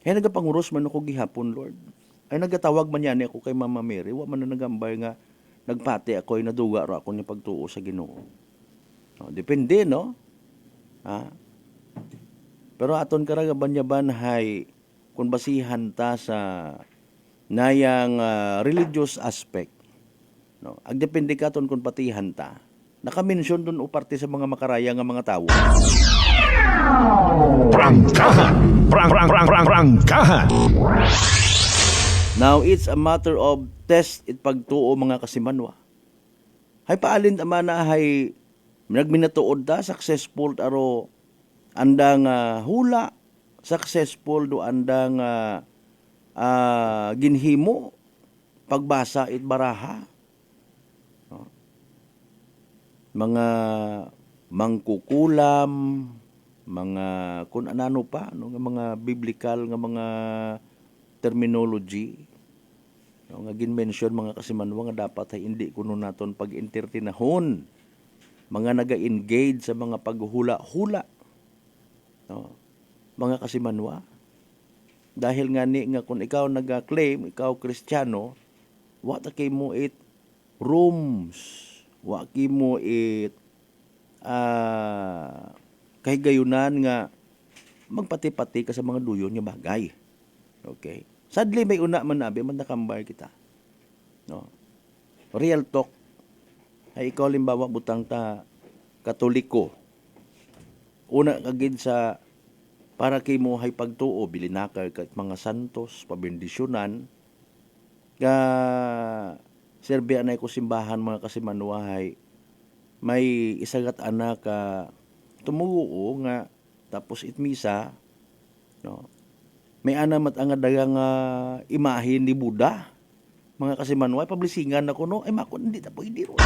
Kaya nagapanguros man ako gihapon, Lord. Ay nagatawag man yan ako kay Mama Mary, wa man na nagambay nga, nagpati ako, ay naduga ro ako nga pagtuo sa Ginoo. O, depende, no? Ha? Pero aton karaga banyaban hay kung basihan ta sa nayang religious aspect, no, agdepende ka ton kung patihan ta, nakamention dun uparte sa mga makaraya nga mga tawo. Prangkahan! Prangkahan! Now it's a matter of test it pagtuo mga kasimanwa. Hay paalin tama na hay nagminatuod ta successful aro andang hula successful do andang ginhimo pagbasa it baraha, no? Mga mangkukulam, mga kun anano pa, no, nga mga biblical nga mga terminology, no, nga gin-mention mga kasimanwa nga dapat ay hindi kuno naton pag-entertainahon mga naga-engage sa mga paghula-hula, no, mga kasimanwa. Dahil nga ni nga kung ikaw naga-claim ikaw Kristiyano, wa ta kay mo it rooms, wa kay mo it kay gayunan nga magpati-pati ka sa mga duyon nga bagay. Okay? Sadly may una man nabi man nakambay kita. No. Real talk. Ay ikaw limbawa butang ta Katoliko. Una kagid sa para kay mo hay pagtuo bilinakar kat mga santos pabendisyonan ga serbi anay ko simbahan mga kasimanwahay may isagat anak ka tumuo nga tapos itmisa, no, may anamat ang dagang imahin ni Buddha mga kasimanway pablisingan ako, no, ay mako hindi ta pwede ro.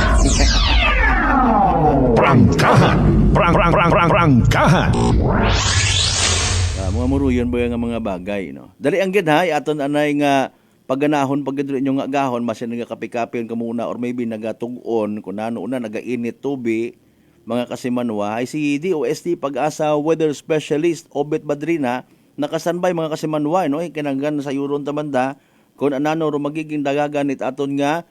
Prangkahan! Prangkahan! Mga muruyon ba nga mga bagay, no? Dali ang gid hay aton anay nga pagganahon pagdiri inyo nga gahon masin nga kapikapin kamuna or maybe nagatug-on kun ano una nagainit tubi mga kasimanwa ay si DOST Pag-asa Weather Specialist Obet Badrina nakasanbay mga kasimanwa, no, kinanggan sa yuron tamanda kung anano ro magiging dagagan it aton nga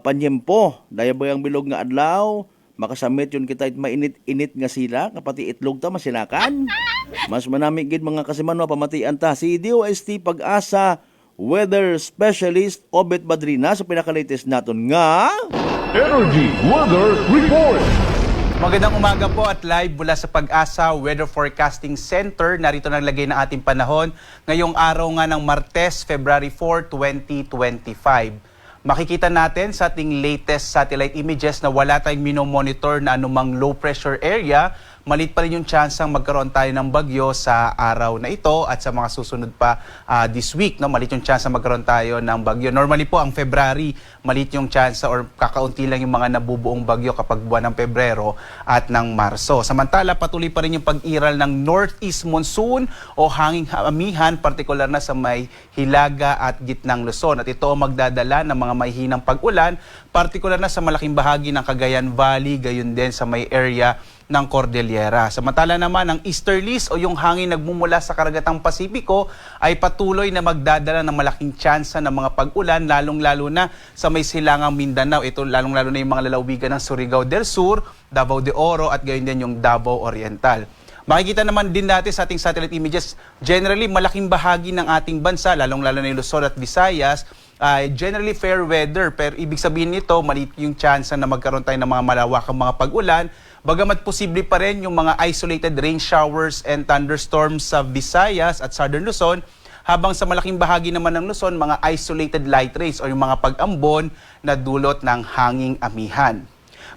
panyempo dayabayang bilog nga adlaw makasamit yun kita it mainit-init nga sila kapati itlog ta masinakan mas manami gid mga kasimanwa pamatian ta si DOST Pag-asa Weather Specialist Obet Badrina sa pinaka-latest naton nga Energy Weather Report. Magandang umaga po at live mula sa Pag-asa Weather Forecasting Center. Narito naglagay na ating panahon ngayong araw nga ng Martes, February 4, 2025. Makikita natin sa ating latest satellite images na wala tayong minomonitor na anumang low pressure area. Malit pa rin yung tsansang magkaroon tayo ng bagyo sa araw na ito at sa mga susunod pa this week. No? Malit yung tsansang magkaroon tayo ng bagyo. Normally po ang February, malit yung tsansa or kakaunti lang yung mga nabubuong bagyo kapag buwan ng Pebrero at ng Marso. Samantala, patuloy pa rin yung pag-iral ng northeast monsoon o hanging amihan, partikular na sa may Hilaga at gitnang Luzon. At ito magdadala ng mga mahihinang pag-ulan, partikular na sa malaking bahagi ng Cagayan Valley, gayon din sa may area ng Cordillera. Samantala naman, ang easterlies o yung hangin nagmumula sa karagatang Pasipiko ay patuloy na magdadala ng malaking tsansa ng mga pag-ulan, lalong-lalo na sa may silangang Mindanao. Ito lalong-lalo na yung mga lalawigan ng Surigao del Sur, Davao de Oro at gayon din yung Davao Oriental. Makikita naman din natin sa ating satellite images, generally malaking bahagi ng ating bansa, lalong-lalo na yung Luzon at Visayas, generally fair weather. Pero ibig sabihin nito, maliit yung tsansa na magkaroon tayo ng mga malawakang mga pag-ulan. Bagamat posible pa rin yung mga isolated rain showers and thunderstorms sa Visayas at Southern Luzon, habang sa malaking bahagi naman ng Luzon, mga isolated light rains o yung mga pag-ambon na dulot ng hanging amihan.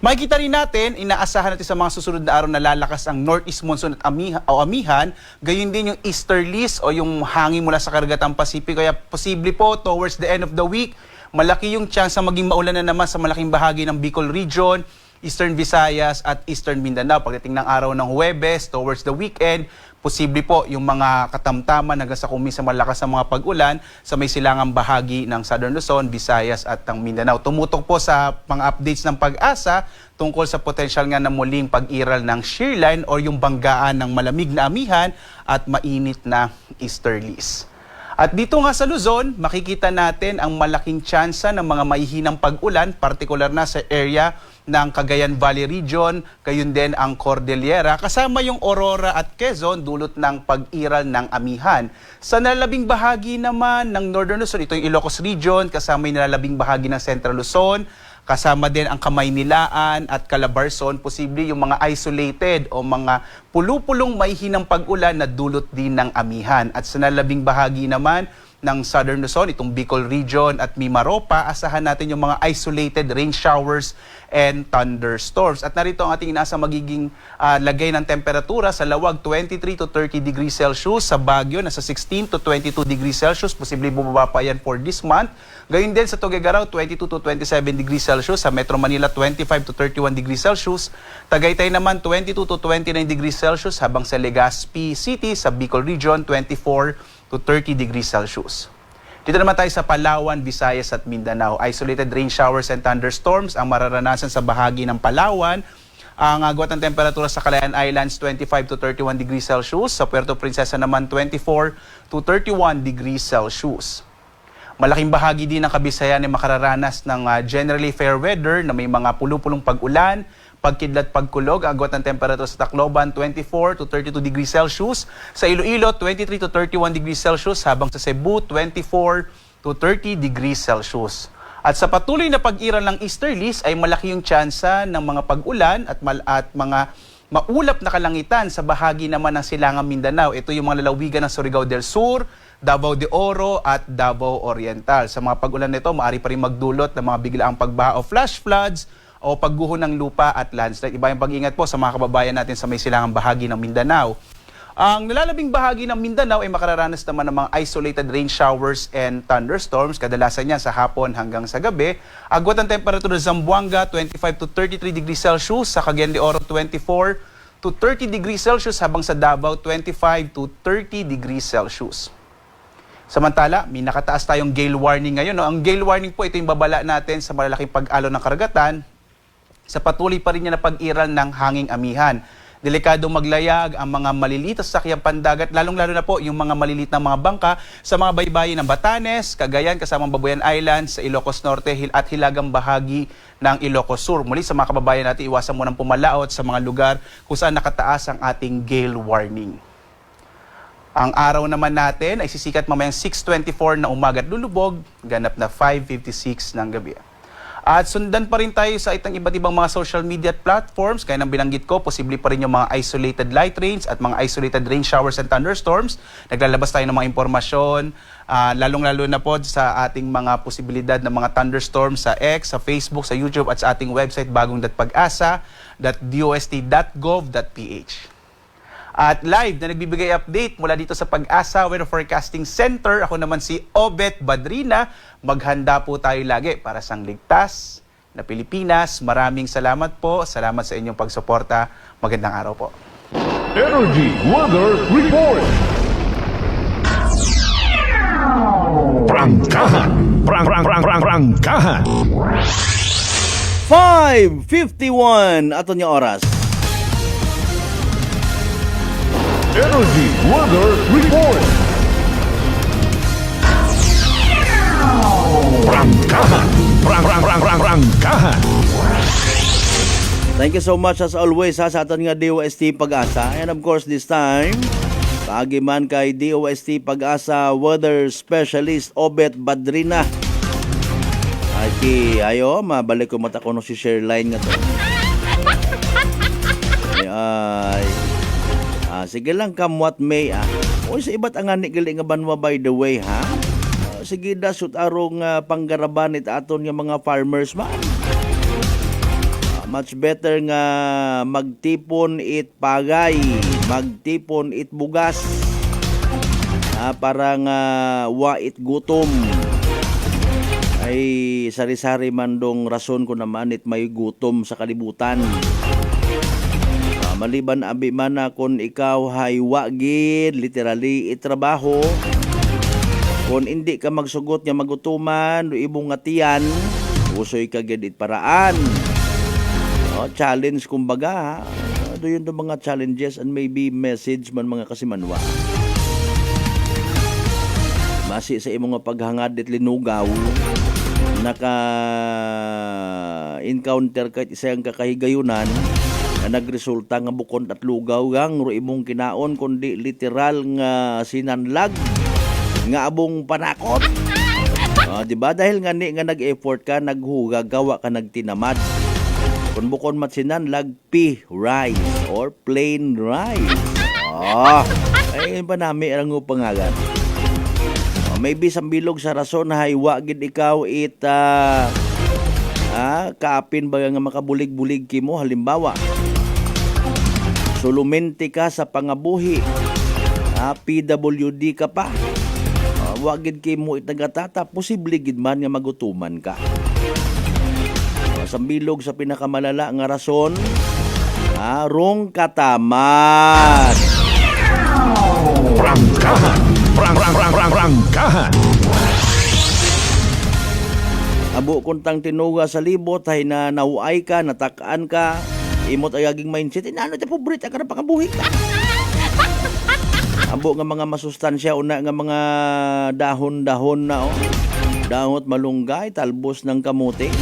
Makikita rin natin, inaasahan natin sa mga susunod na araw na lalakas ang northeast monsoon at amihan, gayon din yung easterlies o yung hangin mula sa karagatang Pasipiko. Kaya posible po towards the end of the week, malaki yung chance na maging maulan na naman sa malaking bahagi ng Bicol region, Eastern Visayas at Eastern Mindanao. Pagdating ng araw ng Huwebes, towards the weekend, posible po yung mga katamtaman hanggang sa kuminsan malakas na mga pag-ulan sa may silangang bahagi ng Southern Luzon, Visayas at ng Mindanao. Tumutok po sa mga updates ng Pag-asa tungkol sa potensyal nga na muling pag-iral ng shear line o yung banggaan ng malamig na amihan at mainit na easterlies. At dito nga sa Luzon, makikita natin ang malaking tsansa ng mga maihinang pag-ulan, partikular na sa area ng Cagayan Valley Region, gayon din ang Cordillera, kasama yung Aurora at Quezon, dulot ng pag-iral ng amihan. Sa nalalabing bahagi naman ng Northern Luzon, ito yung Ilocos Region, kasama yung nalalabing bahagi ng Central Luzon, kasama din ang Kamaynilaan at Calabarzon, posible yung mga isolated o mga pulupulong maihinang pag-ulan na dulot din ng amihan. At sa nalalabing bahagi naman ng Southern Luzon, itong Bicol Region at Mimaropa, asahan natin yung mga isolated rain showers and thunderstorms. At narito ang ating inaasa magiging lagay ng temperatura sa Lawag, 23 to 30 degrees Celsius. Sa Baguio, nasa 16 to 22 degrees Celsius. Posible bumaba pa yan for this month. Gayun din sa Tuguegarao, 22 to 27 degrees Celsius. Sa Metro Manila, 25 to 31 degrees Celsius. Tagaytay naman, 22 to 29 degrees Celsius. Habang sa Legazpi City, sa Bicol Region, 24 to 30 degrees Celsius. Dito naman tayo sa Palawan, Visayas at Mindanao. Isolated rain showers and thunderstorms ang mararanasan sa bahagi ng Palawan. Ang agwat ng temperatura sa Calayan Islands, 25 to 31 degrees Celsius. Sa Puerto Princesa naman, 24 to 31 degrees Celsius. Malaking bahagi din ng Kabisayan ay makararanas ng generally fair weather na may mga pulupulong pag-ulan, pagkidlat, pagkulog. Agwat ng temperatura sa Tacloban, 24 to 32 degrees Celsius. Sa Iloilo, 23 to 31 degrees Celsius. Habang sa Cebu, 24 to 30 degrees Celsius. At sa patuloy na pag-iral ng easterlies ay malaki yung tsansa ng mga pag-ulan at mga maulap na kalangitan sa bahagi naman ng Silangang Mindanao. Ito yung mga lalawigan ng Surigao del Sur, Davao de Oro at Davao Oriental. Sa mga pag-ulan nito, maaari pa rin magdulot ng mga biglaang pagbaha o flash floods o pagguho ng lupa at landslide. Iba yung pag-ingat po sa mga kababayan natin sa may silangang bahagi ng Mindanao. Ang nalalabing bahagi ng Mindanao ay makararanas naman ng mga isolated rain showers and thunderstorms. Kadalasan niya sa hapon hanggang sa gabi. Agwat ang temperatura sa Zamboanga, 25 to 33 degrees Celsius. Sa Cagayan de Oro, 24 to 30 degrees Celsius. Habang sa Davao, 25 to 30 degrees Celsius. Samantala, may nakataas tayong gale warning ngayon. No? Ang gale warning po, ito yung babala natin sa malalaking pag-alon ng karagatan sa patuloy pa rin niya na pag-iral ng hanging amihan. Delikadong maglayag ang mga maliliit na sasakyang pandagat, lalong-lalo na po yung mga maliliit na mga bangka sa mga baybayin ng Batanes, Cagayan, kasamang Babuyan Islands, sa Ilocos Norte at hilagang bahagi ng Ilocos Sur. Muli sa mga kababayan natin, iwasan mo ng pumalaot sa mga lugar kung saan nakataas ang ating gale warning. Ang araw naman natin ay sisikat mamayang 6:24 na umaga at lulubog, ganap na 5:56 ng gabi. At sundan pa rin tayo sa iba't ibang mga social media platforms. Kaya nang binanggit ko, posible pa rin yung mga isolated light rains at mga isolated rain showers and thunderstorms. Naglalabas tayo ng mga impormasyon, lalong-lalo na po sa ating mga posibilidad ng mga thunderstorms sa X, sa Facebook, sa YouTube at sa ating website bagong.pag-asa.dost.gov.ph. At live na nagbibigay update mula dito sa Pag-asa Weather Forecasting Center. Ako naman si Obet Badrina. Maghanda po tayo lagi para sa ligtas na Pilipinas. Maraming salamat po. Salamat sa inyong pagsuporta. Magandang araw po. Energy Weather Report. Prangkahan. Prangkahan. 5:51 ato niya oras. Energy Weather Report. Prangkahan. Prangkahan. Thank you so much as always sa aton nga DOST Pag-asa. And of course this time, paagi man kay DOST Pag-asa Weather Specialist Obet Badrina. Ayo, mabalik ko mata ko no si Sherline nga to. Sige lang come what may O sa iba't ang ani gali nga banwa by the way ha. Sige dasut arong panggaraban it aton nga mga farmers man. Much better nga magtipon it pagay, magtipon it bugas. Para nga wa it gutom. May sari-sari man dong rason ko naman it may gutom sa kalibutan. Maliban abi man na kung ikaw hay wagid, literally itrabaho. Kung hindi ka magsugot nga magutuman, ibong nga tiyan, usoy ka gid it paraan. Challenge kumbaga. Yun yung mga challenges and maybe message man mga kasimanwa. Masi sa imong nga paghangad it linugaw, naka-encounter kahit isang kakahigayunan na nagresulta nga bukod at lugaw gang ro imong kinaon kundi literal nga sinanlag nga abong panakot. Diba? Dahil nga ni nga nag-effort ka, naghuga, gawa ka, nagtinamad. Kung bukod mat sinanlag, rice or plain rice. Ay ba nami ang upangagan. Maybe sambilog sa rason na haywa gid ikaw it kaapin ba nga makabulig-bulig kimo, halimbawa sulumente ka sa pangabuhi, PWD ka pa, wagid kimo it nagatata, posible gid man nga magutuman ka. Sambilog sa pinakamalala nga rason, rong katamat. Prangkahan. Prangkahan. Abo kuntang tinuga sa libot, hay na nauay ka, natakaan ka, imot ayaging mindset, ano ito pobrete, ka na pakabuhi ka. Abo nga mga masustansya, una nga mga dahon-dahon na, dahot malunggay, talbos ng kamote.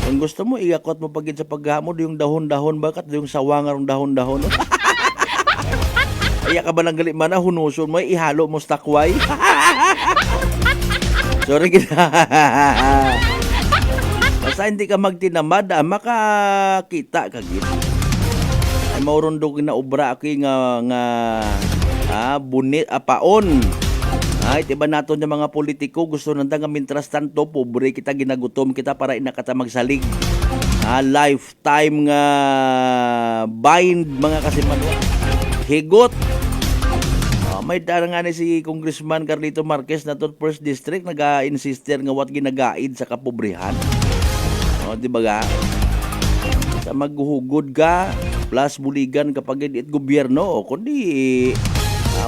Kung gusto mo, iakot mo pagid sa paghamod, yung dahon-dahon, bakat yung sawangarong dahon-dahon. Iya ka ba lang galit man na hunuson mo, ihalo mo sa takway? Sorry kita. Basta hindi ka magtinamad, makakita ka gid. Ay maurundog na obra ako nga bunit paon. Ay tiba naton yung mga politiko gusto nanda nga mintras tanto pobre kita, ginagutom kita para inakata magsalig. Lifetime nga bind mga kasimanwa. Higot. May darang nga ni si Congressman Carlito Marquez na to first district naga-insister nga wat ginagaid sa kapobrihan. Di ba ga? Sa maghuhugod ka plus buligan kapag it gobyerno kundi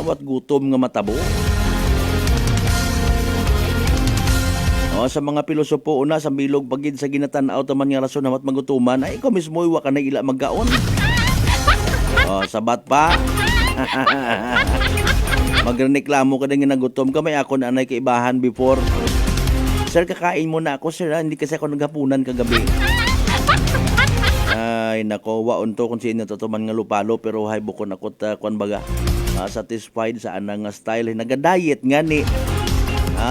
wat gutom nga matabo. Sa mga pilosopo una sa bilog pagid sa ginatan-aw taman nga rason na mat magutuman ay ikaw mismo wa ka na ila maggaon. Sabat pa. Magreklamo ka din nga nagutom ka, may ako na anay kaibahan before. Sir, kakain mo na ako, sir. Hindi kasi ako naghapunan kagabi. Ay, nako, waon to kung sino tutuman nga lupalo, pero hay bukon ako kwan baga. Satisfied sa anang style. Naga-diet nga ni.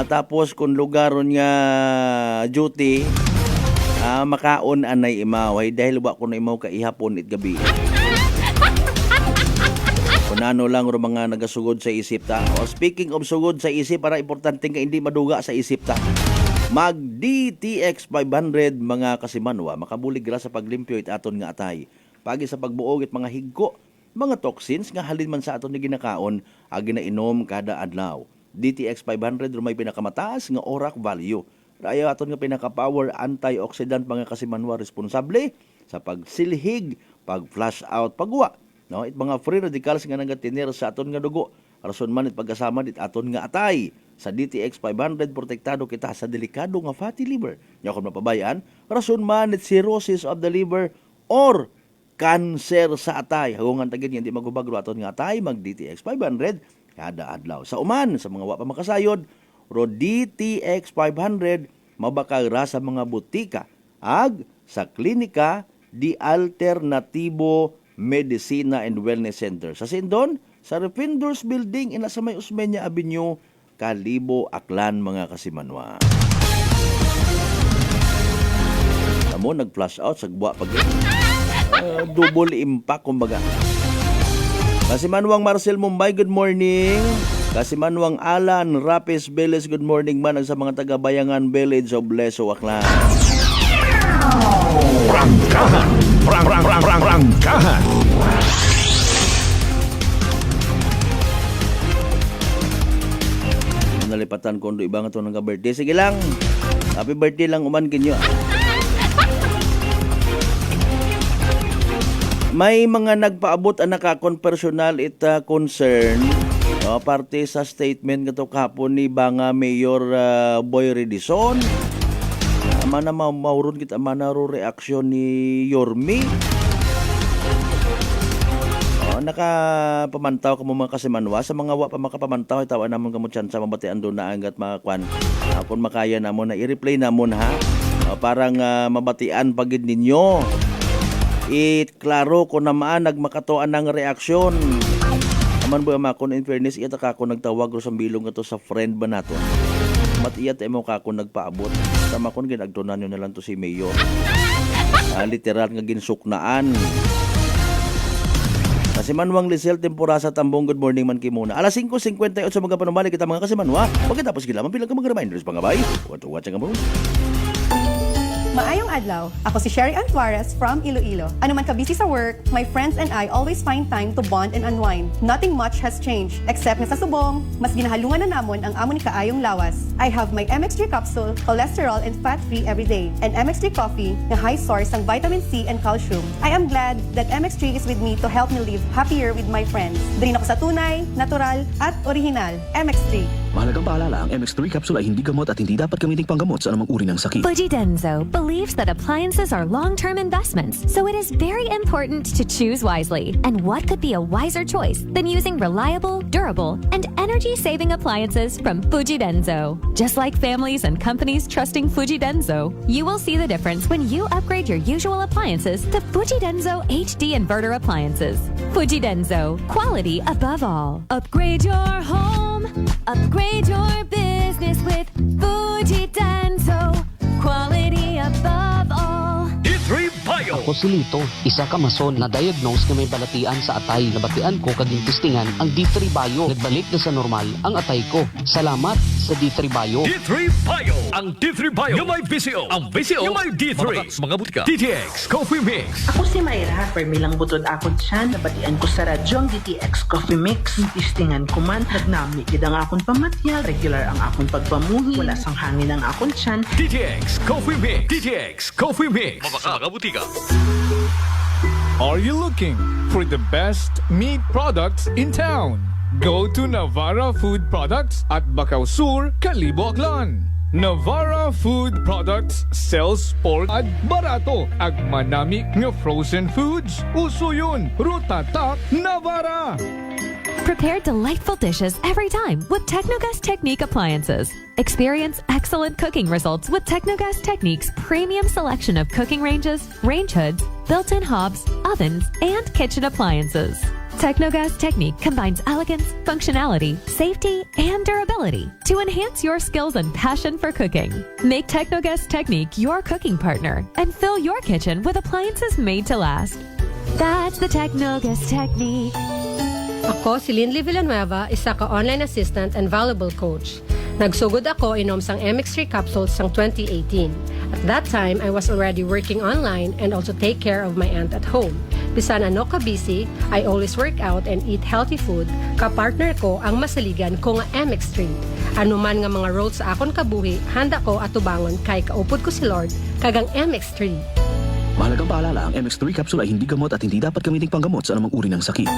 Tapos kung lugaron nga duty, makaon anay imaway dahil wa ko na imaw kaihapon it gabi. Kunano lang ro mga nagasugod sa isip ta. Speaking of sugod sa isip, para importante nga hindi maduga sa isip ta. Mag DTX 500 mga kasimanwa, makabulig ra sa paglimpyo it aton nga atay. Pagi sa pagbuog it mga higko, mga toxins nga halin man sa aton ni ginakaon, agi na inom kada adlaw. DTX 500 ro may pinakamataas nga ORAC value. Raya aton nga pinaka-power antioxidant mga kasimanwa, responsable sa pagsilhig, pag-flush out, pagwa. No, it mga free radicals nga nagatinir sa aton nga dugo. Rason man it pagkasama dit aton nga atay. Sa DTX 500 protektado kita sa delikado nga fatty liver. Nya kon mapabayaan, rason man it cirrhosis of the liver or cancer sa atay. Hagungan tagin hindi magubagro aton nga atay, mag DTX 500 kada adlaw. Sa uman sa mga wa pa makasayod, ro DTX 500 mabakag ra sa mga butika ag sa klinika di alternatibo Medicina and Wellness Center sa Sindon, sa Refinders Building, ina sa may Usmeña Avenue, Kalibo, Aklan mga kasimanwa. Amo nag-flash out sa gwa pag double impact kumbaga. Kasimanwang Marcel Mumbai, good morning. Kasimanwang Alan Rapis Beles, good morning man sa mga taga-Bayangan Village of Leso, Aklan. Prangkahan. Prangkahan. Nalipatan ko ndo ibang ito ng birthday. Sige lang. Happy birthday lang uman kinyo. May mga nagpaabot ang nakakonpersonal ita concern parte sa statement nga to kahapon ni Banga Mayor Boy Redison. Mana mauron kita manaro reaksyon ni Yormi. Nakapamantaw ka mo mga kasimanwa sa mga wa pa makapamantaw itawa namon kamo tsansa mabatian do na angat makakwan. Kung makaya namon na i-replay namon ha. Parang mabatian pagid ninyo. Klaro ko naman nagmakatoan ng reaksyon. Aman ba makon in fairness ita ka ako nagtawag ro sa bilong ato sa friend ba nato. Mat iya mo ka ako nagpaabot. Tama kon ginagtunan nyo na lang to si Mayor. Literal nga ginsuknaan. Kasi Manwang Lisel Tempura sa Tambong, good morning man kay muna. Alas 5:58 sa mga panumali kita mga kasimanwa. Pagkatapos gilaman pilang ka mga reminders pangabay. Watch ang mo. Maayong adlaw, ako si Sherry Antuares from Iloilo. Ano man ka busy sa work, my friends and I always find time to bond and unwind. Nothing much has changed, except nga sa subong, mas ginahalungan na namon ang amon ni kaayong lawas. I have my MX3 capsule, cholesterol and fat-free every day, and MX3 coffee na high source ng vitamin C and calcium. I am glad that MX3 is with me to help me live happier with my friends. Drin ako sa tunay, natural, at original. MX3. Mahalagang paalala, ang MX3 capsule ay hindi gamot at hindi dapat gamiting panggamot sa anumang uri ng sakit. Fujidenzo believes that appliances are long-term investments, so it is very important to choose wisely. And what could be a wiser choice than using reliable, durable, and energy-saving appliances from Fujidenzo? Just like families and companies trusting Fujidenzo, you will see the difference when you upgrade your usual appliances to Fujidenzo HD inverter appliances. Fujidenzo, quality above all. Upgrade your home, upgrade your business with Fujidenzo, quality above all. D3 Bio. Ako si Lito, isa ka mason na diagnose na may balatian sa atay. Nabatian ko kaging testingan ang D3 Bio. Nagbalik na sa normal ang atay ko. Salamat sa D3 Bio. D3 Bio. Ang D3 Bio yung may VCO. Ang VCO yung may D3. Mga butika. DTX Coffee Mix. Ako si Mayra. Permilang butod akon siya. Nabatian ko sa radyo ang DTX Coffee Mix. Testingan ko man. Nagnami gid ang akon pamatyal. Regular ang akon pagpamuhi. Wala sang hangin ang akon siyan. DTX Coffee Mix. DTX Coffee Mix. Mga butika. Are you looking for the best meat products in town? Go to Navara Food Products at Bacau Sur, Calibo, Aklan. Navara Food Products sells pork at barato. Ag manami nga frozen foods. Uso yun. Rutatak Navara. Prepare delightful dishes every time with Technogas Technique appliances. Experience excellent cooking results with Technogas Technique's premium selection of cooking ranges, range hoods, built-in hobs, ovens, and kitchen appliances. Technogas Technique combines elegance, functionality, safety, and durability to enhance your skills and passion for cooking. Make Technogas Technique your cooking partner and fill your kitchen with appliances made to last. That's the Technogas Technique. Ako si Linley Villanueva, isa ka online assistant and valuable coach. Nagsugod ako inom sang MX3 capsules sang 2018. At that time, I was already working online and also take care of my aunt at home. Bisan ano ka busy, I always work out and eat healthy food. Kapartner ko ang masaligan ko nga MX3. Ano man nga mga roles sa akon kabuhi, handa ko atubangon kay kaupod ko si Lord kagang MX3. Mahalagang paalala, ang MX3 capsule ay hindi gamot at hindi dapat gamiting panggamot sa anumang uri ng sakit.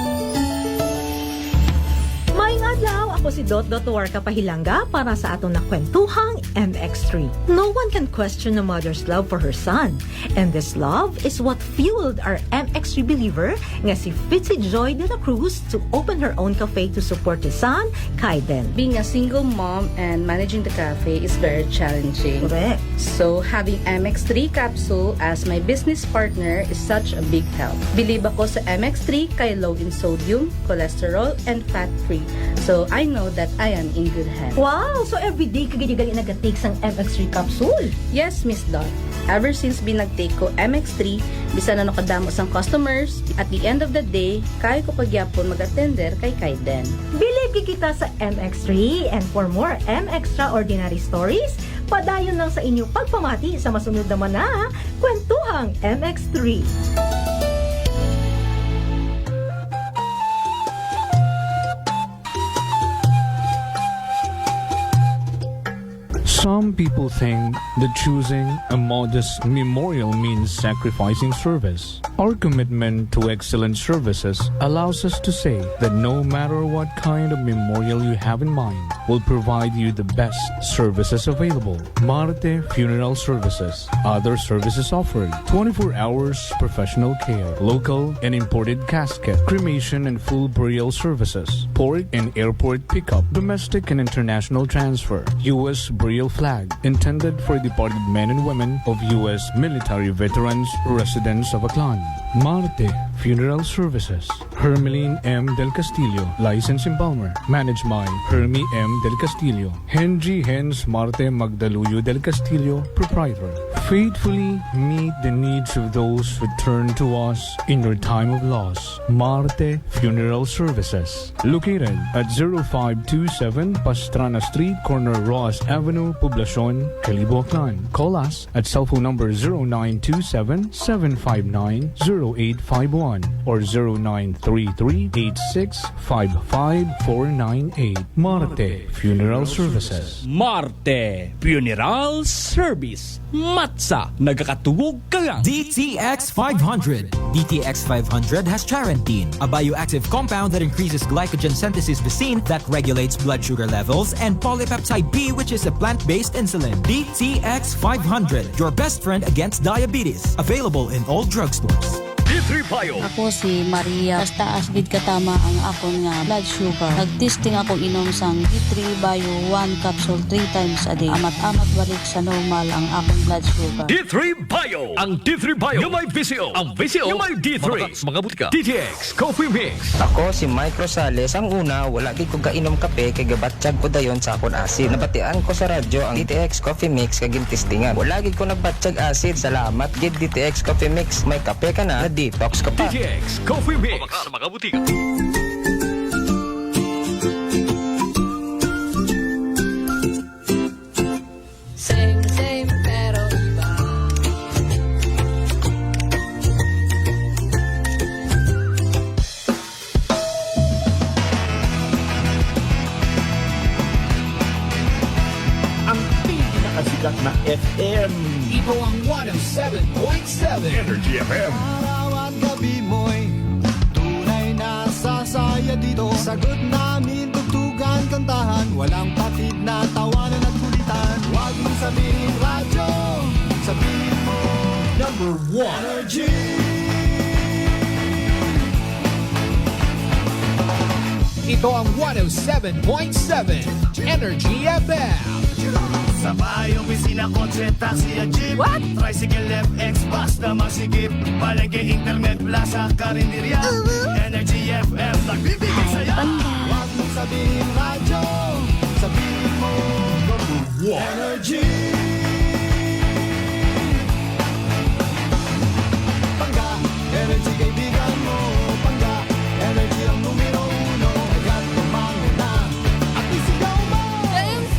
Adlaw, ako si Dot Warka Pahilanga para sa atong nakwentuhang MX3. No one can question a mother's love for her son. And this love is what fueled our MX3 believer nga si Fitzy Joy de la Cruz to open her own cafe to support his son, Kaiden. Being a single mom and managing the cafe is very challenging. Correct. So having MX3 capsule as my business partner is such a big help. Believe ako sa MX3 kay low in sodium, cholesterol, and fat-free. So I know that I am in good hands. Wow! So everyday ka gali nag-take sang MX3 capsule? Yes, Miss Dot. Ever since binag-take ko MX3, bisan na nakadamo sang customers, at the end of the day, kaya ko pagyapon mag-attender kay Kaiden. Believe kita sa MX3 and for more MXtraordinary stories, padayon lang sa inyong pagpamati sa masunod naman na Kwentuhang MX3. Some people think that choosing a modest memorial means sacrificing service. Our commitment to excellent services allows us to say that no matter what kind of memorial you have in mind, we'll provide you the best services available. Marte Funeral Services. Other services offered: 24 hours professional care, local and imported casket, cremation and full burial services, port and airport pickup, domestic and international transfer, U.S. burial flag, intended for departed men and women of U.S. military veterans residents of Aklan. Marte Funeral Services. Hermeline M. Del Castillo, License in Palmer. Managed by Hermie M. Del Castillo. Henry Hens Marte Magdaluyo Del Castillo, Proprietor. Faithfully meet the needs of those who turn to us in your time of loss. Marte Funeral Services. Located at 0527 Pastrana Street, corner Ross Avenue, Poblacion, Calibo, Aklan. Call us at cell phone number 0927-759-0851 or 0933-8655-498. Marte Funeral Services. Marte Funeral Service. Matsa, nagkakatuwog ka lang. DTX 500. DTX 500 has Charantine, a bioactive compound that increases glycogen synthesis vacine that regulates blood sugar levels, and polypeptide B, which is a plant-based insulin. DTX 500, your best friend against diabetes. Available in all drugstores. D3 Bio. Ako si Maria. Taas gid katama ang akon nga blood sugar. Nagtesting ako inom sang D3 Bio 1 capsule 3 times a day. Amat-amat balik sa normal ang akong blood sugar. D3 Bio. Ang D3 Bio yung may VCO. Ang VCO yung may D3. Mga butika. DTX Coffee Mix. Ako si Mike Rosales. Ang una, wala gid ko kainom kape kay gabatsyag ko dayon sa akon acid. Nabatian ko sa radyo ang DTX Coffee Mix kay gintistingan. Wala gid ko nagbatsyag acid. Salamat gid DTX Coffee Mix. May kape ka na, detox ka pa. DTX Coffee Mix. Sa mga butika. Same, pero iba. Ang pinakasikat na FM. Ito ang 107.7 Energy FM. Araw at gabi mo'y tunay na sasaya dito. Sagot namin, tugtugan, kantahan. Walang patid na tawanan at kulitan. Huwag mong sabihin radyo, sabihin mo number 1 Energy. Ito ang 107.7 Energy FM. Sa bahay, opisina, kotse, taxi at jeep. What? Tricycle, FX, basta masigip. Palengke, internet, plaza, karinderya. Energy FM, nagbibigay sa'yo. Huwag mong sabihin radyo, sabihin mo number 1 Energy. Pangga, energy kaibigan mo. Pangga, energy ang numero 1. Agad tumangon na at isigaw mo.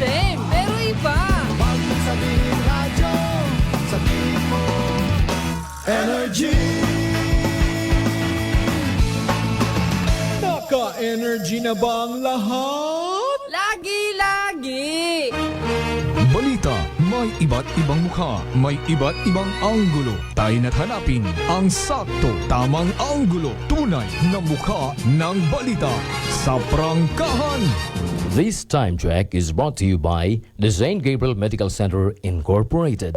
Same, pero iba. Huwag mong sabihin radyo, sabihin mo Energy. Naka-energy na bang lahat? Lagi! Balita, may iba't ibang mukha, may iba't ibang anggulo. Tayo na't hanapin ang sakto, tamang anggulo. Tunay na mukha ng balita sa prangkahan. This time check is brought to you by the St. Gabriel Medical Center Incorporated.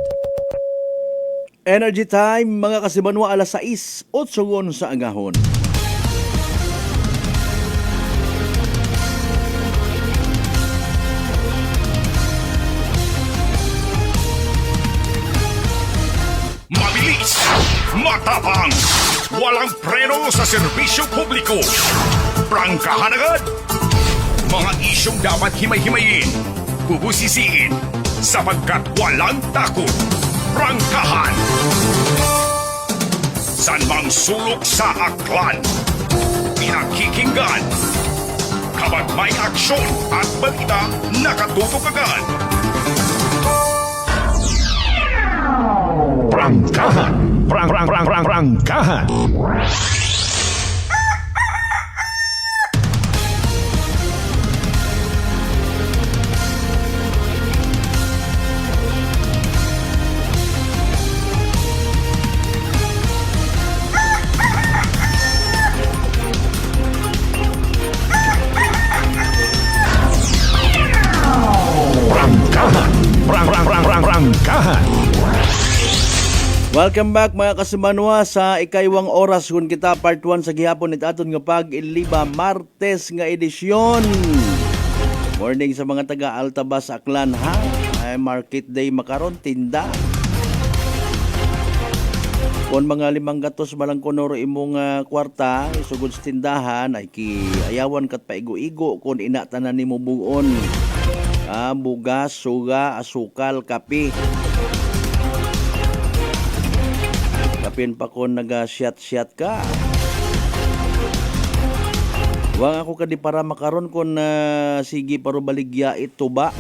Energy Time, mga kasibanwa, alas 6:08 sa agahon. Mabilis, matapang, walang preno sa serbisyo publiko. Prangkahan agad. Mga isyong dapat himay-himayin, bubusisiin, sapagkat walang takot. Prangkahan. San mang sulok sa aklan, pinakikinggan. Kapag may aksyon at balita, nakatutok agad. Prangkahan. Prangkahan. Welcome back mga kasimanwa sa ikaywang oras kung kita part 1 sa gihapon it aton nga pag-iliba Martes nga edisyon. Morning sa mga taga Altabas Aklan ha. Ay market day makaron tinda. Kung mga 500 malang kunoro imong kwarta isugod sa tindahan ay ayawan kat paigo-igo kung inatanan nimo buon. Bugas, suga, asukal, kape. Kapin pa ko naga-shot ka. Wang ako kadi para makaron kon sige paro baligya ito ba.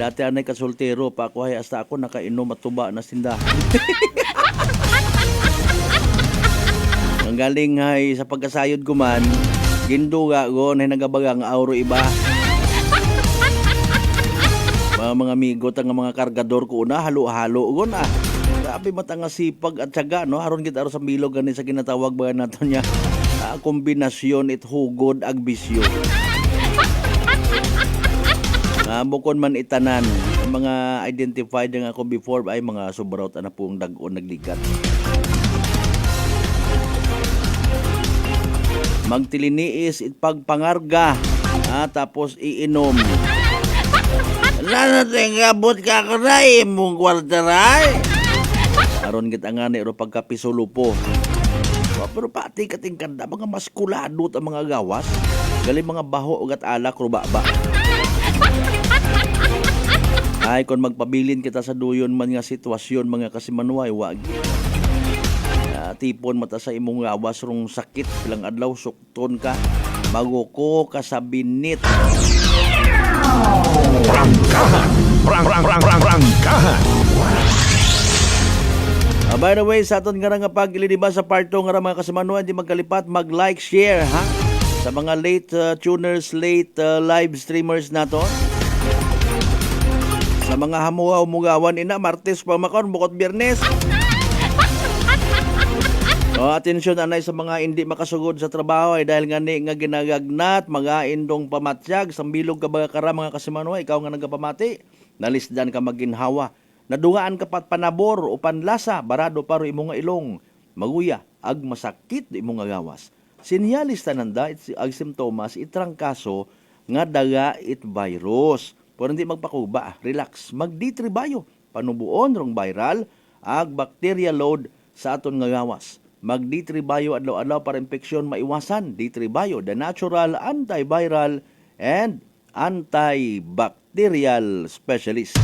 Dati anay kasultero pa ako hay hasta ako nakainom at tuba na sindahan. Ang galing hay sa pagkasayod ko man, ginduga ko na nagabagang auro iba. Mga amigo tang mga kargador ko na halo-halo ko na. Grabe matanga sipag at tiyaga no aron gid aro sa bilog gani sa ginatawag ba naton niya kombinasyon it hugod ag bisyo. Bukod man itanan ang mga identified nga ako before ay mga sobrot na pong dag-on nagligat. Magtiliniis it pagpangarga tapos iinom. Lalo tingabot ka ko na imong kwartaray. Aron git ang ani ro pagkapisulupo. Pero pati katingkanda mga maskulado ang mga gawas. Gali mga baho ugat alak ro ba. Ay kung magpabilin kita sa duyon man nga sitwasyon mga kasimanway wag. Tipon mata sa imong gawas rong sakit bilang adlaw sukton ka. Bago ko kasabinit. Prangkahan. By the way, sa aton nga nga pag-iliba sa part 2 nga mga kasimanuan, di magkalipat, mag-like, share ha sa mga late tuners, late live streamers nato. Sa mga hamugaw-mugawan ina, Martes pa makon, bukod Biyernes. Atensyon anay sa mga hindi makasugod sa trabaho ay dahil nga ginagagnat, mga indong pamatsyag, sambilog ka baga kara mga kasimanuan, ikaw nga nagapamati, nalisdan ka maginhawa. Nadungaan ka pat panabor o panlasa, barado paro imong ilong, maguya, ag masakit imong gawas. Sinyalis tananda ag simptomas itrangkaso nga daga it virus. Pero hindi magpakuba, relax, magditribayo, panubuon rong viral, ag bacteria load sa aton nga gawas. Magditribayo adlaw-adlaw para infeksyon maiwasan. Ditribayo, the natural antiviral and antibacterial specialist.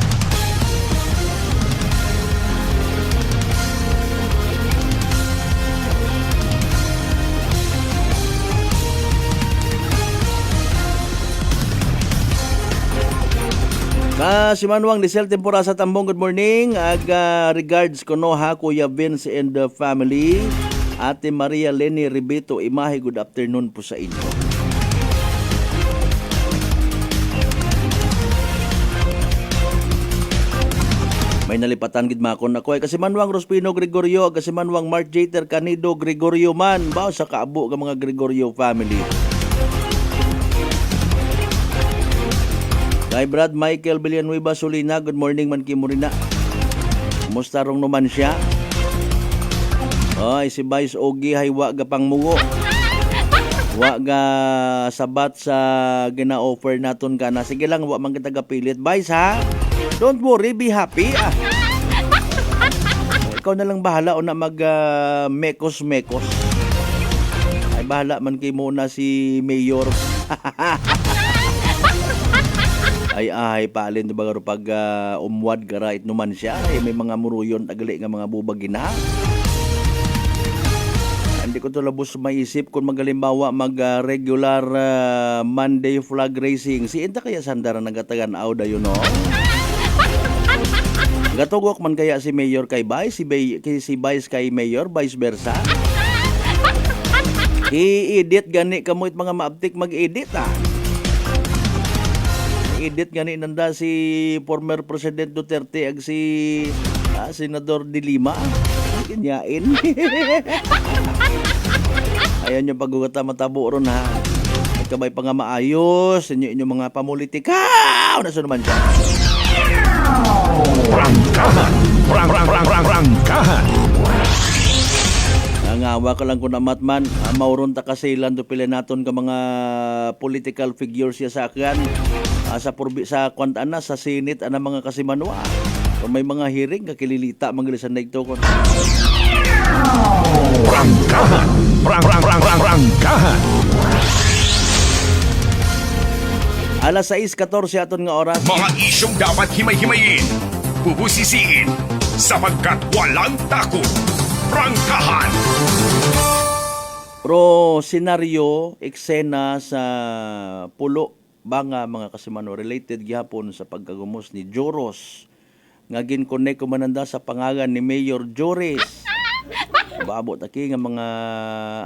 Si Manuang Lisel Tempora sa Tambong, good morning. Regards ko no ha, Kuya Vince and the family. Ate Maria Lenny Ribito Imahe, good afternoon po sa inyo. May nalipatan gid makon ako ay kasi Manuang Rospino Gregorio, kasi Manuang Mark Jater Canido Gregorio man, bao sa kaabo ka mga Gregorio family. Kay Brad Michael Villanueva Solina, good morning man kimurina. Kumusta rong naman siya? Ay, si Vice Ogie haywa ga pangmugo. Wa ga sabat sa gina-offer naton kana. Sige lang, wa man kita gapilit. Vice ha? Don't worry, be happy. Ikaw na lang bahala o na mag mekos-mekos. Ay, bahala man kay muna si Mayor. Ay palin di ba pag umwad garait numan siya ay may mga muruyon tagali nga mga bubagina. Hindi ko to labos maisip kung magalimbawa mag regular Monday flag racing si inta kaya sandara nagatagan aw dayon no. Gatugok man kaya si Mayor kay Vice, si Vice kay Mayor, vice versa. I-edit gani kamoit mga maabtik mag-edit edit gani nanda si former President Duterte ag si Senador De Lima. Ganyain. Ayan yung pagugata matabo ron ha. Kamay pa nga maayos inyo mga pamulitika. Ano sa naman siya? Nangawa ka lang kung amatman. Mauron ta kasi ilan to pila naton ka mga political figures siya sa akin. Sa kwantaan na, sa Senate, ana mga kasimanwa. Kung may mga hearing, kakililita, manggilisan na ito. Prangkahan! Prangkahan! Alas 6:14 aton nga oras. Mga isyong dapat himay-himayin, bubusisiin, sapagkat walang takot. Prangkahan! Pro senaryo, eksena sa pulo banga mga kasimano related gihapon sa pagkagumos ni Joros nga gin-connect kumananda sa pangalan ni Mayor Joris. Baabot aki nga mga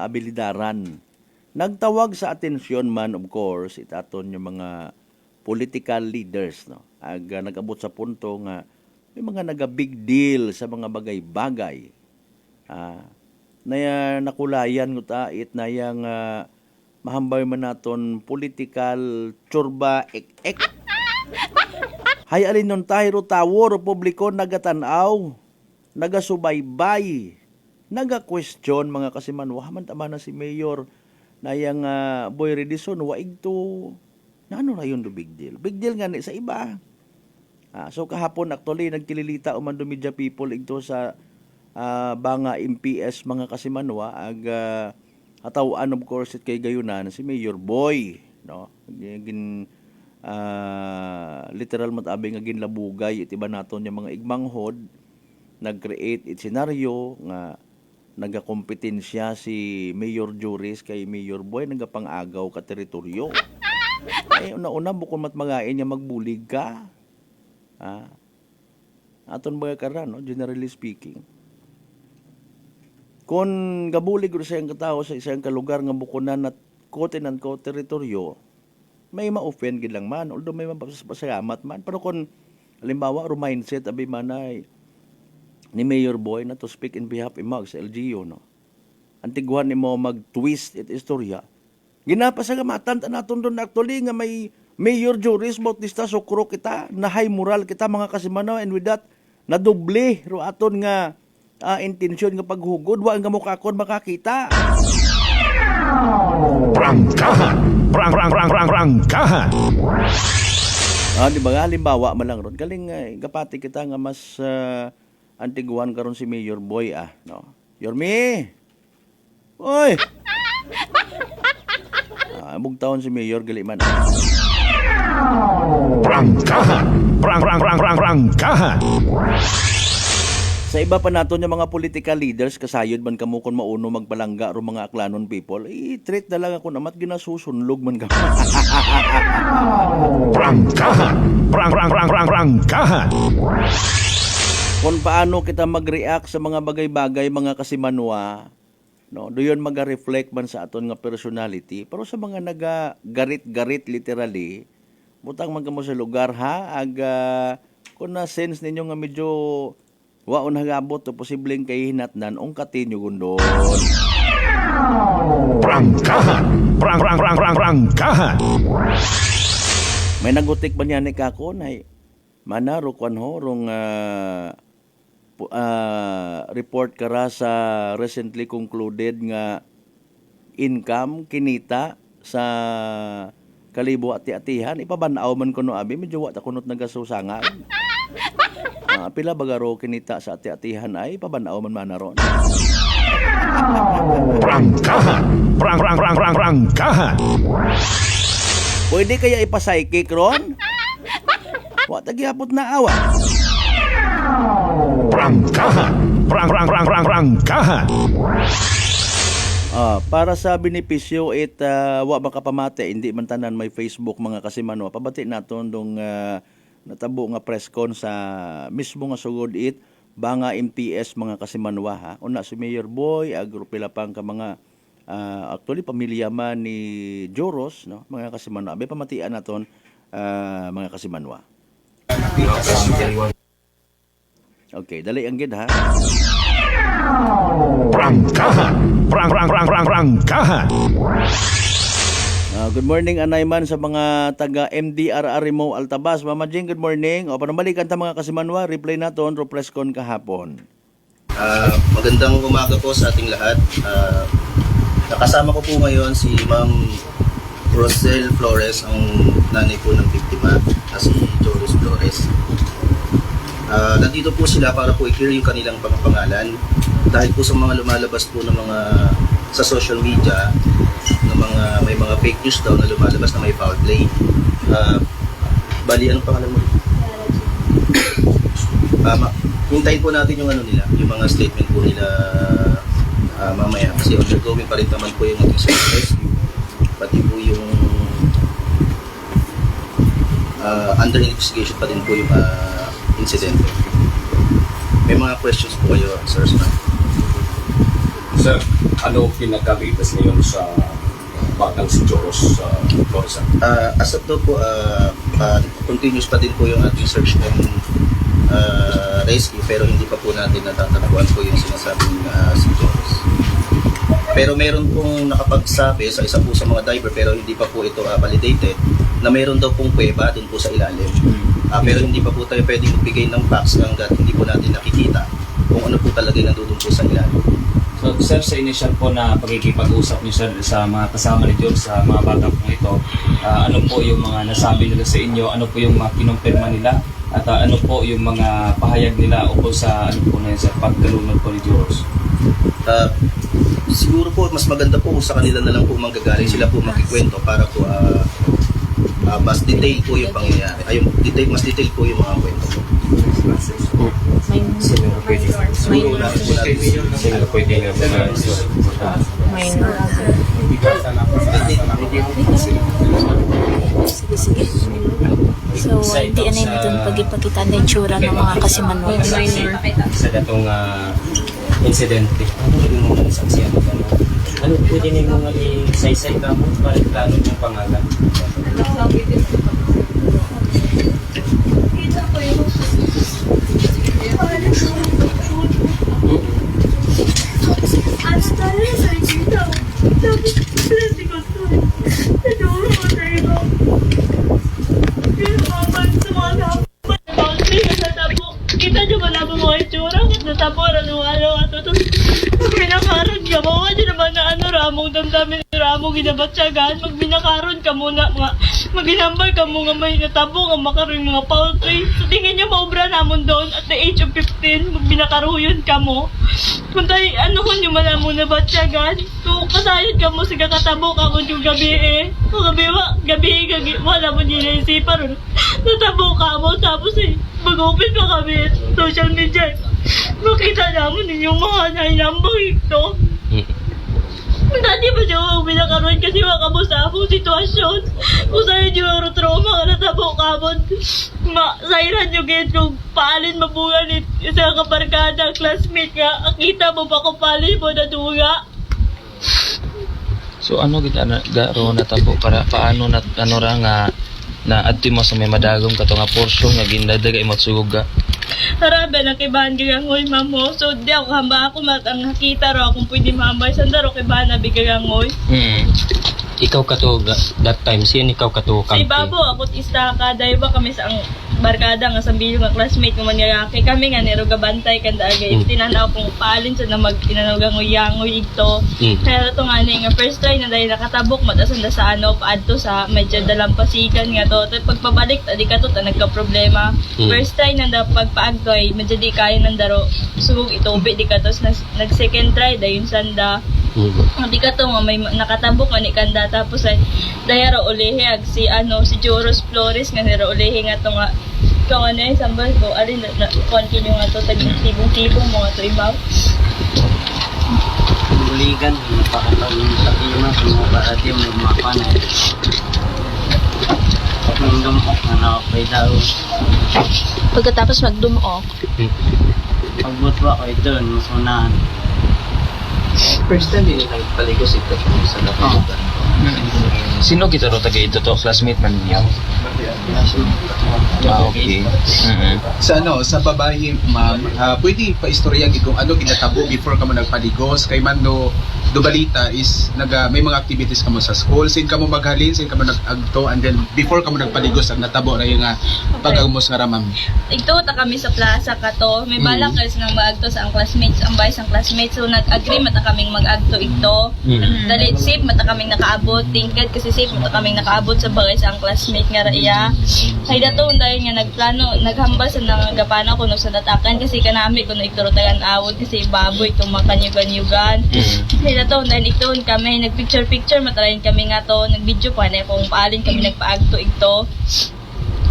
abilidaran. Nagtawag sa atensyon man, of course, itaton yung mga political leaders, no? Nag-abot sa punto nga may mga naga-big deal sa mga bagay-bagay. Nakulayan ko it na yung mahambay man naton political tsurba ek-ek. Hay alin nun tayo tawo, Republiko nagatanaw, nagasubaybay, naga-question mga kasiman, wahaman tama na si Mayor na yung Boy Redison, waig to, na ano na yun do big deal? Big deal nga sa iba. So kahapon actually, nagkililita umando media people ito sa banga MPS mga kasimanwa, atawaan of course it kay gayunan si Mayor Boy, no? Literal matabi nga ginlabugay itiba naton yung mga igmanghod, nag-create it scenario nga nagakompetensya si Mayor Juris kay Mayor Boy nagapangagaw ka teritoryo. Ay una-una bukod matmagain niya magbulig ka. Aton ba karan, no? Generally speaking. Kung gabulig ko sa iyang katao sa isang kalugar nga bukunan at kotinan ko teritoryo, may ma-offend gid lang man, although may mapasayamat man. Pero kung halimbawa, mindset abi manay ni Mayor Boy na to speak in behalf imag sa LGU, no? Antiguhan ni mo mag-twist it istorya. Ginapasagamatan ta naton doon actually nga may Mayor Juris Bautista sukro kita, na high moral kita mga kasimanaw, and with that, nadoble ro aton nga intensyon nga paghugod, wa ang gamukakon makakita. Prangkahan! Prangkahan! Di ba nga, halimbawa man lang ron. Galing gapati kita nga mas antiguan karon si Mayor Boy, no? Yormi! Oy! Bugtaon si Mayor, gali man. Prangkahan! Prangkahan! Sa iba pa naton yung mga political leaders, kasayod man kamo kung mauno magpalangga ro mga aklanon people, i-treat na lang ako namat ginasusunlog man kamo. Prangkahan! Prangkahan! Kung paano kita mag-react sa mga bagay-bagay, mga kasimanwa, no? Doon mag-reflect man sa aton nga personality. Pero sa mga naga-garit-garit literally, butang man kamo sa lugar, kung na-sense ninyo nga medyo waon hagabot o posibleng kay hinatnan, ungkatin nyo gundon. Prangkahan! Prangkahan! May nagutik ba niya ni Kako na manaro kwan ho rong report kara sa recently concluded nga income kinita sa kalibo ati-atihan, ipabanaw man kuno abi, medyo wa ta kunot nagasusangan. Pila bagaro kinita sa ati-atihan ay pabanaw man manaron. Prangkahan! Prangkahan! Pwede kaya ipasikic ron? Wa tagyapot na awa. Prangkahan! Prangkahan! Para sa benepisyo wa makapamate, hindi man tanan may Facebook mga kasimano. Pabati naton dong natabo nga press con sa mismo nga sugod banga MPS mga kasimanwa, ha. Una si Mayor Boy, agrupila pang ka mga actually pamilya man ni Joros, no, mga kasimanwa. Abe pamatian naton mga kasimanwa. Okay, dali ang gid, ha. Prangkahan! Prangkahan! Good morning, Anayman, sa mga taga MDRR mo Altabas. Mama Jing, good morning. O, panambalikan ta mga kasimanwa, reply naton ro press con kahapon. Magandang umaga po sa ating lahat. Nakasama ko po ngayon si Ma'am Rosel Flores, ang nanay po ng biktima na si Joris Flores. Nandito po sila para po i-clear yung kanilang pangalan dahil po sa mga lumalabas po ng mga sa social media ng mga may mga fake news daw na lumalabas na may foul play. Bali, anong pangalan mo? Hintayin po natin yung nila, yung mga statement po nila mamaya kasi undergoing pa rin naman po yung ating search rescue, pati po yung under investigation pa din po yung incident. May mga questions po kayo, Sir Sman. Sir, ano pinagkabigtas ngayon sa batang si Joros Flores? As of now po, continuous pa din po yung ating search and rescue, pero hindi pa po natin natatanabuan po yung sinasabing si Joros. Pero meron pong nakapagsabi sa isa po sa mga diver, pero hindi pa po ito validated, na meron daw pong kuweba dun po sa ilalim. Pero hindi pa po tayo pwedeng magbigay ng facts hanggat hindi po natin nakikita kung ano po talaga yung nandun po sa ilalim. So, sir, sa initial po na pagkikipag-usap niyo, sir, sa mga kasama ni George, sa mga bata po ito, ano po yung mga nasabi nila sa inyo, ano po yung mga kinumpirma nila, at ano po yung mga pahayag nila o po sa ano po na yun, sa pagkalunod po ni George? Siguro po, mas maganda po sa kanila na lang po manggagaling, sila po magkikwento para po mas detail po yung pangyayari. Mas detail po yung mga kwento po. Sige. So, di ano yun itong pag-ipakita na itsura ng mga kasimanwa. Sa datong insidente. Ano yung saksiyan mo? Ano pwede na yung mga isaysay ka mo para plano yung pangalan? Kita nyo ba naman mga itsura? Nataporan ng ano ato. Tapos binakaron ka. Bawa nyo naman na ramong damdamin ramong ginabatsagan. Magbinakaron ka muna. Maginambal ka mo nga may natabo nga makaroon mga foul play. So tingin nyo maubra namon doon at the age of 15. Magbinakaruyon ka mo. Kung tayo ano kung nyo man mo nabatsagan. So kasayod ka mo siga katabo ka kung yung gabi Kung gabi wala mo nyo naisipan. Natabo ka mo tapos mag-open pa kami social media. Makita namin ninyong mga nainambang ito. Dati ba siya binakaroon kasi makamo sa akong sitwasyon. Kung sa'yo yung trauma ka natabo ka mo. Sairan yung gate kung paalin mabungan isa kabarkada, classmate nga. Akita mo ba kung paalin mo na duga? So ano kita garo natabo para paano na ano ra nga na adti mo sa may madagom kato nga porsyon nga gindadag ay matsuga. Harabe na kibahan gigangoy mamo. So di ako hamba ako matang nakita ro kung pwede mambay sandaro kibahan na bigagangoy. Ikaw kato that time sin ikaw kato Si Babo ako isa ka dahil ba kami sa ang barkada nga sambil nga classmate nga mangyayaki kami nga nero gabantay kanda agay tinanaw kung paalin sa na magtinanaw gangoy igto. Pero to nga ni nga first try na dahil nakatabok matasan da sa ano paadto sa medyo dalampasigan nga to. Pagpabalik tadi ka to ta nagka problema. First try na da pagpaagtoy medyo di kaya nandaro sugog itubi di ka to nag second try dayon sanda. Di ka to nga may nakatabok nga ni kanda tapos ay dayaro ulihi si Joros Flores nga nero ulihi nga to nga kung ano yung sambal ko alin na continue nga to tibong-tibong mga to ibaw buligan napakatawin sa kima kung maparati may mapanay magdumok na nakapay daw pagkatapos magdumok pagbutwa ko ito mas unahan first time din nagpaligo si Ito sa lahat. Sino kita ro taga ito to classmate man niyo? Okay. Sa babae ma'am, pwede pa istorya kung ano ginatabo before ka mo nagpaligos kay man no do balita is may mga activities kamo sa school, sin kamo maghalin, sin kamo nag-agto, and then before kamo nagpaligos ang natabo ra yung pag-agmos nga ramam. Ito ta kami sa plaza kato. May balak kasi nang mag-agto sa ang classmates, ang bayis ang classmates. So nag-agree mata kaming mag-agto ito. Dali safe mata kaming nakaabot. Tingkad kasi safe mata kaming nakaabot sa bagay sa ang classmate nga raiya. Hay dato dahil nga nagplano, naghambal sa nangagapana ko no sa datakan kasi kanami ko na ikturotagan awod kasi baboy itong makanyugan-yugan. Hay dato dahil ito kami nagpicture-picture matalayin kami nga to, nag-video pa na kung paalin kami nagpaagto ito.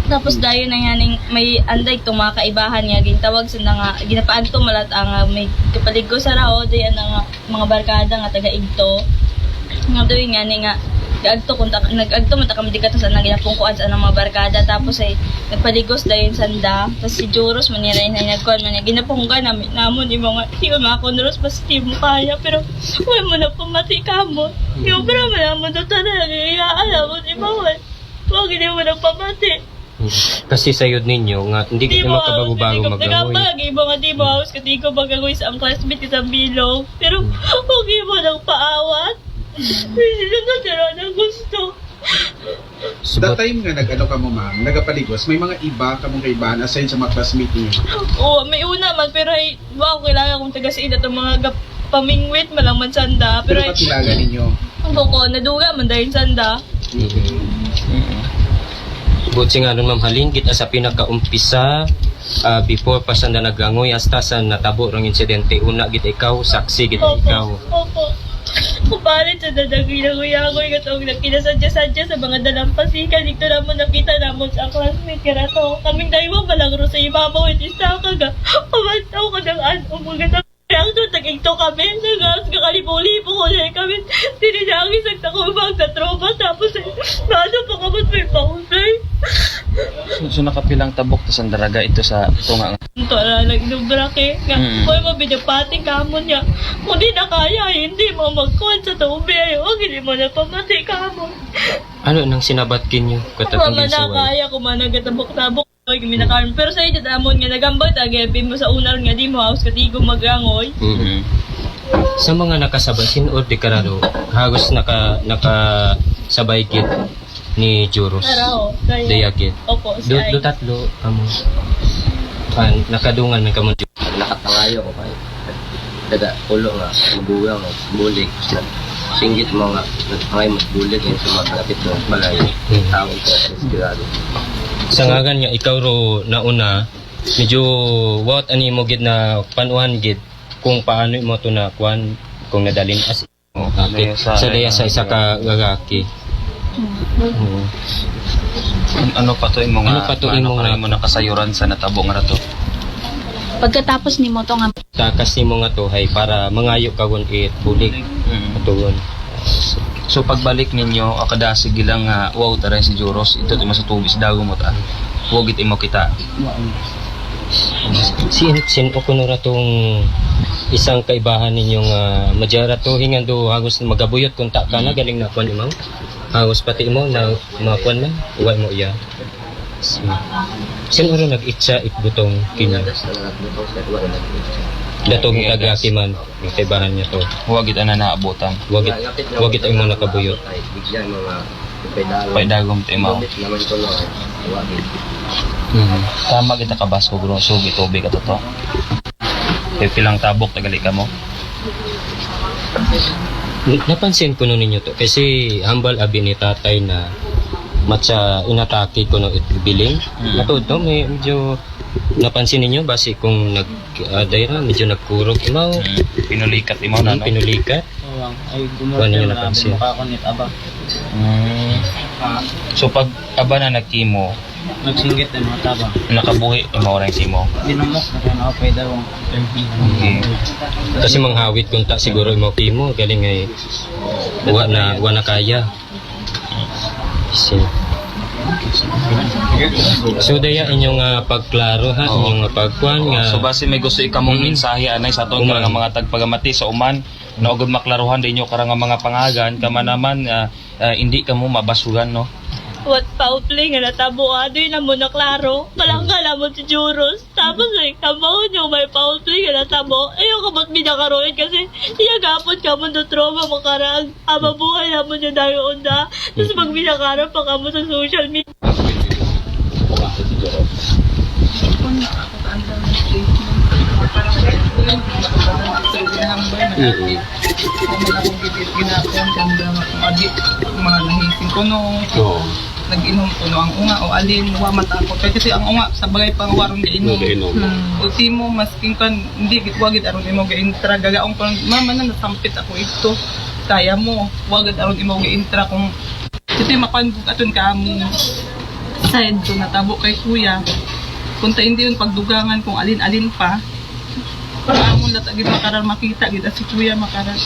Tapos dayon na yaning may anday itong mga kaibahan nga gintawag sa nga ginapaagto malat ang may kapaligo sa rao dayan nga mga barkada nga taga-igto. Nga doy nga ni nga nag-agto mata kami di kato sa ginapungkuan sa mga barkada tapos ay nagpaligos dayon sanda tapos si Joros manira na nagkuan man ginapunggan namin namon di mga konros pas di mo kaya pero wala mo na pamati ka mo yung pero man do tanan alam mo di ba wag hindi mo na pamati. Kasi sayod ninyo nga hindi kayo makabago-bago mag-amoy. Nagapagay mga di mo house kasi ko mag-agoy sa ang classmate sa bilog pero okay mo nang paawat. Hindi na tira na gusto. That time nga nag-ano ka mo ma'am, nagapaligos, may mga iba ka mong kaibahan aside sa mga classmate niyo? Oo, may una man pero wow, kailangan kong taga-said at mga pamingwit malaman sanda. Pero pakilala ninyo? Oo, naduga man dahil sanda. Buti nga nun ma'am halin kita sa pinakaumpisa before pa sanda nagangoy hasta sa natabo rang insidente una gid ikaw saksi gid ikaw. Opo. Kupalit sa dadaginagoy-agoy katong nakinasadya-sadya sa mga dalampasikan dito namon nakita namon sa classmate kaya to kaming daywa balagro sa ibabaw at isa kaga pamantaw ko ng ano mga ang tutagigto kami nagas ka kalibo-libo ko na kami tinidagis ang takubang sa tropa tapos nado pa kamot may pausay. So nakapilang tabok to sa daraga ito sa ito nga. Ito na nagdubrake nga koy mabidapati ka mo niya kung di na kaya hindi mo magkuhan sa tubig huwag hindi mo na pamati ka mo. Ano nang sinabat kinyo Kung na kaya kung managatabok-tabok ay minakaroon pero sa iyo damon nga nagambag tagapin mo sa unar nga di mo house katigo magangoy. Sa mga nakasabay sinod di karado hagos nakasabay kit ni Joros. Dayakit. Opo, do tatlo kamo. Nakadungan man kamo. Nakatangayo ko kay daga ulo nga bugang bulig singgit mo nga nagpangay mo bulig yung sa mga kapit ng balay tawag ko sa sigurado. Sa ngagan nga ikaw ro nauna medyo what ani mo gid na panuhan gid kung paano mo to na kwan kung nadalin as sa daya sa isa ka gagaki. Ano pa to imo nga mo nakasayuran sa natabo nga rato? Pagkatapos ni mo to nga takas ni mo nga to hay para mangayo ka gon it bulig atugon. So pagbalik ninyo akada sige lang wow tara si Joros ito ti masatubis dago mo ta. Wag it imo kita. Sin ko no ratong isang kaibahan ninyong madyara to hingando hagos magabuyot kun ta kana galing na kwan imaw. Hagos pati mo na makuan man uway mo iya. Sin oro nag-itsa itbutong kinyo. Datong tagaki man kaibahan niya to. Huwag it ana naabutan. Huwag it imo nakabuyot. Paidagom ti mo. Tama kita ka basko bro, sugi tubig ka to. Pilang tabok tagali ka mo. Napansin ko no ninyo to kasi hambal abi ni tatay na matsa inatake ko no itbiling. Matod to medyo napansin ninyo basi kung nagdayra medyo nagkurog imaw pinulikat imaw na no pinulikat ay gumawa niyo napansin aba so pag aba na nagkimo nagsinggit na mga taba nakabuhi imaw rin simo dinamok na pay daw kasi manghawit kung ta siguro imaw kimo galing ay wa na kaya so daya inyong pagklaro ha inyong pagkuan nga so base may gusto ikamong mensahe anay sa aton nga mga tagpagamati sa uman na ugod maklaruhan din nyo karang mga pangagan kama naman hindi ka mo mabasugan no What foul play nga natabo adoy na mo na klaro. Malangga na mo si Juros. Tapos kabaw nyo may foul play nga natabo. Ayaw ka ba't binakaroon kasi iyagapon ka mo do trauma makarag. Mabuhay na mo nyo dayo onda. Tapos pag binakara pa ka mo sa social media. Mga nahising ko nag-inom ko ang unga o alin wa matakot kasi ang unga sa bagay pang warong giinom o timo masking kan hindi wagid aron imo gi-intra gagaong ko mama na nasampit ako ito kaya mo wagid aron imo gi-intra kung kasi mapanbug aton ka among side ko natabo kay kuya kunta hindi yun pagdugangan kung alin-alin pa amon latagid makaral makita gid si kuya makaral.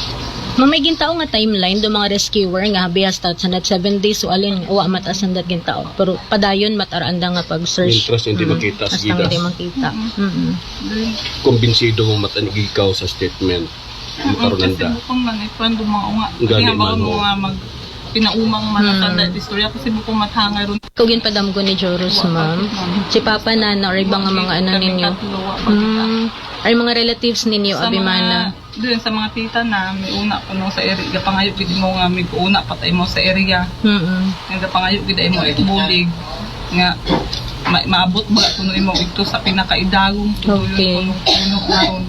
May gintao nga timeline do mga rescuer nga habihas ta sa net 7 days so alin wa mataas ang gintao pero padayon mataranda nga pag search Interest hindi makita sa hasta gidas. hindi makita. Kumbinsido mo matanig ikaw sa statement. Makarunanda. Kasi bukong man ipando mga unga. Gani Kaya man, mo nga mag pinaumang manatanda istorya kasi bukong mathangay ron. Kugin padamgo ni Joros ma'am. Si Papa na or ibang nga mga anak ninyo. Ay mga relatives ninyo abimana. Doon sa mga tita na may una ko no sa area pangayo gid mo nga may una patay mo sa area. Nga pangayo gid mo bulig nga maabot ba kuno imo ito sa pinakaidagong tuloy kuno karon.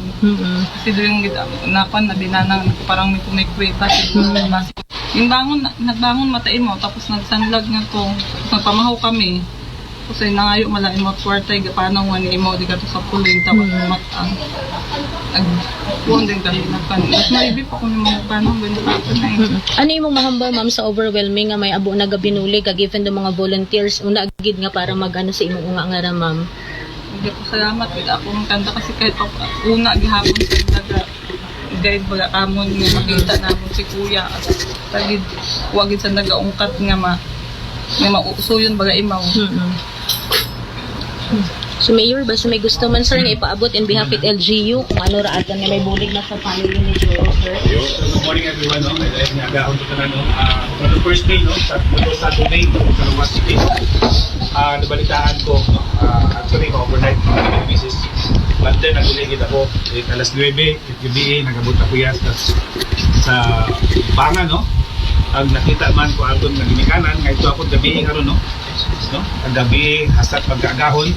Kasi doon gid napan na binanang parang may kumikweta siguro base. Yung nagbangon matay mo tapos nagsanlag nga to. Nagpamahaw kami. Kasi nangayo malay mo kwartay gapanaw nga ni imo di ka to sa puling tapos matang. Nagpuan din kami nagpan. Mas naibi pa kung mga paano ganito na Ano imong mahambal ma'am sa overwhelming nga may abo na gabinuli ka given the mga volunteers una gid nga para magano sa imong unga nga ra ma'am. Hindi ko salamat gid ako ng kanta kasi kahit una gihapon sa daga guide baga kamon nga makita namon si kuya at tagid wagid sa nagaungkat nga mausuyon baga imaw. So Mayor, basta may gusto man sir nga ipaabot in behalf of LGU kung ano ra aton nga may bulig na sa family ni Joe sir. Good morning everyone. Nag-aahon ko na on the first day sa Saturday sa Luwas City. Nabalitaan ko actually overnight basis. But then naguligid ako alas 9 gabi nagabot ako yan sa Banga ang nakita man ko aton nga ginikanan nga ito ako gabi karon ang gabi hasat pagkagahon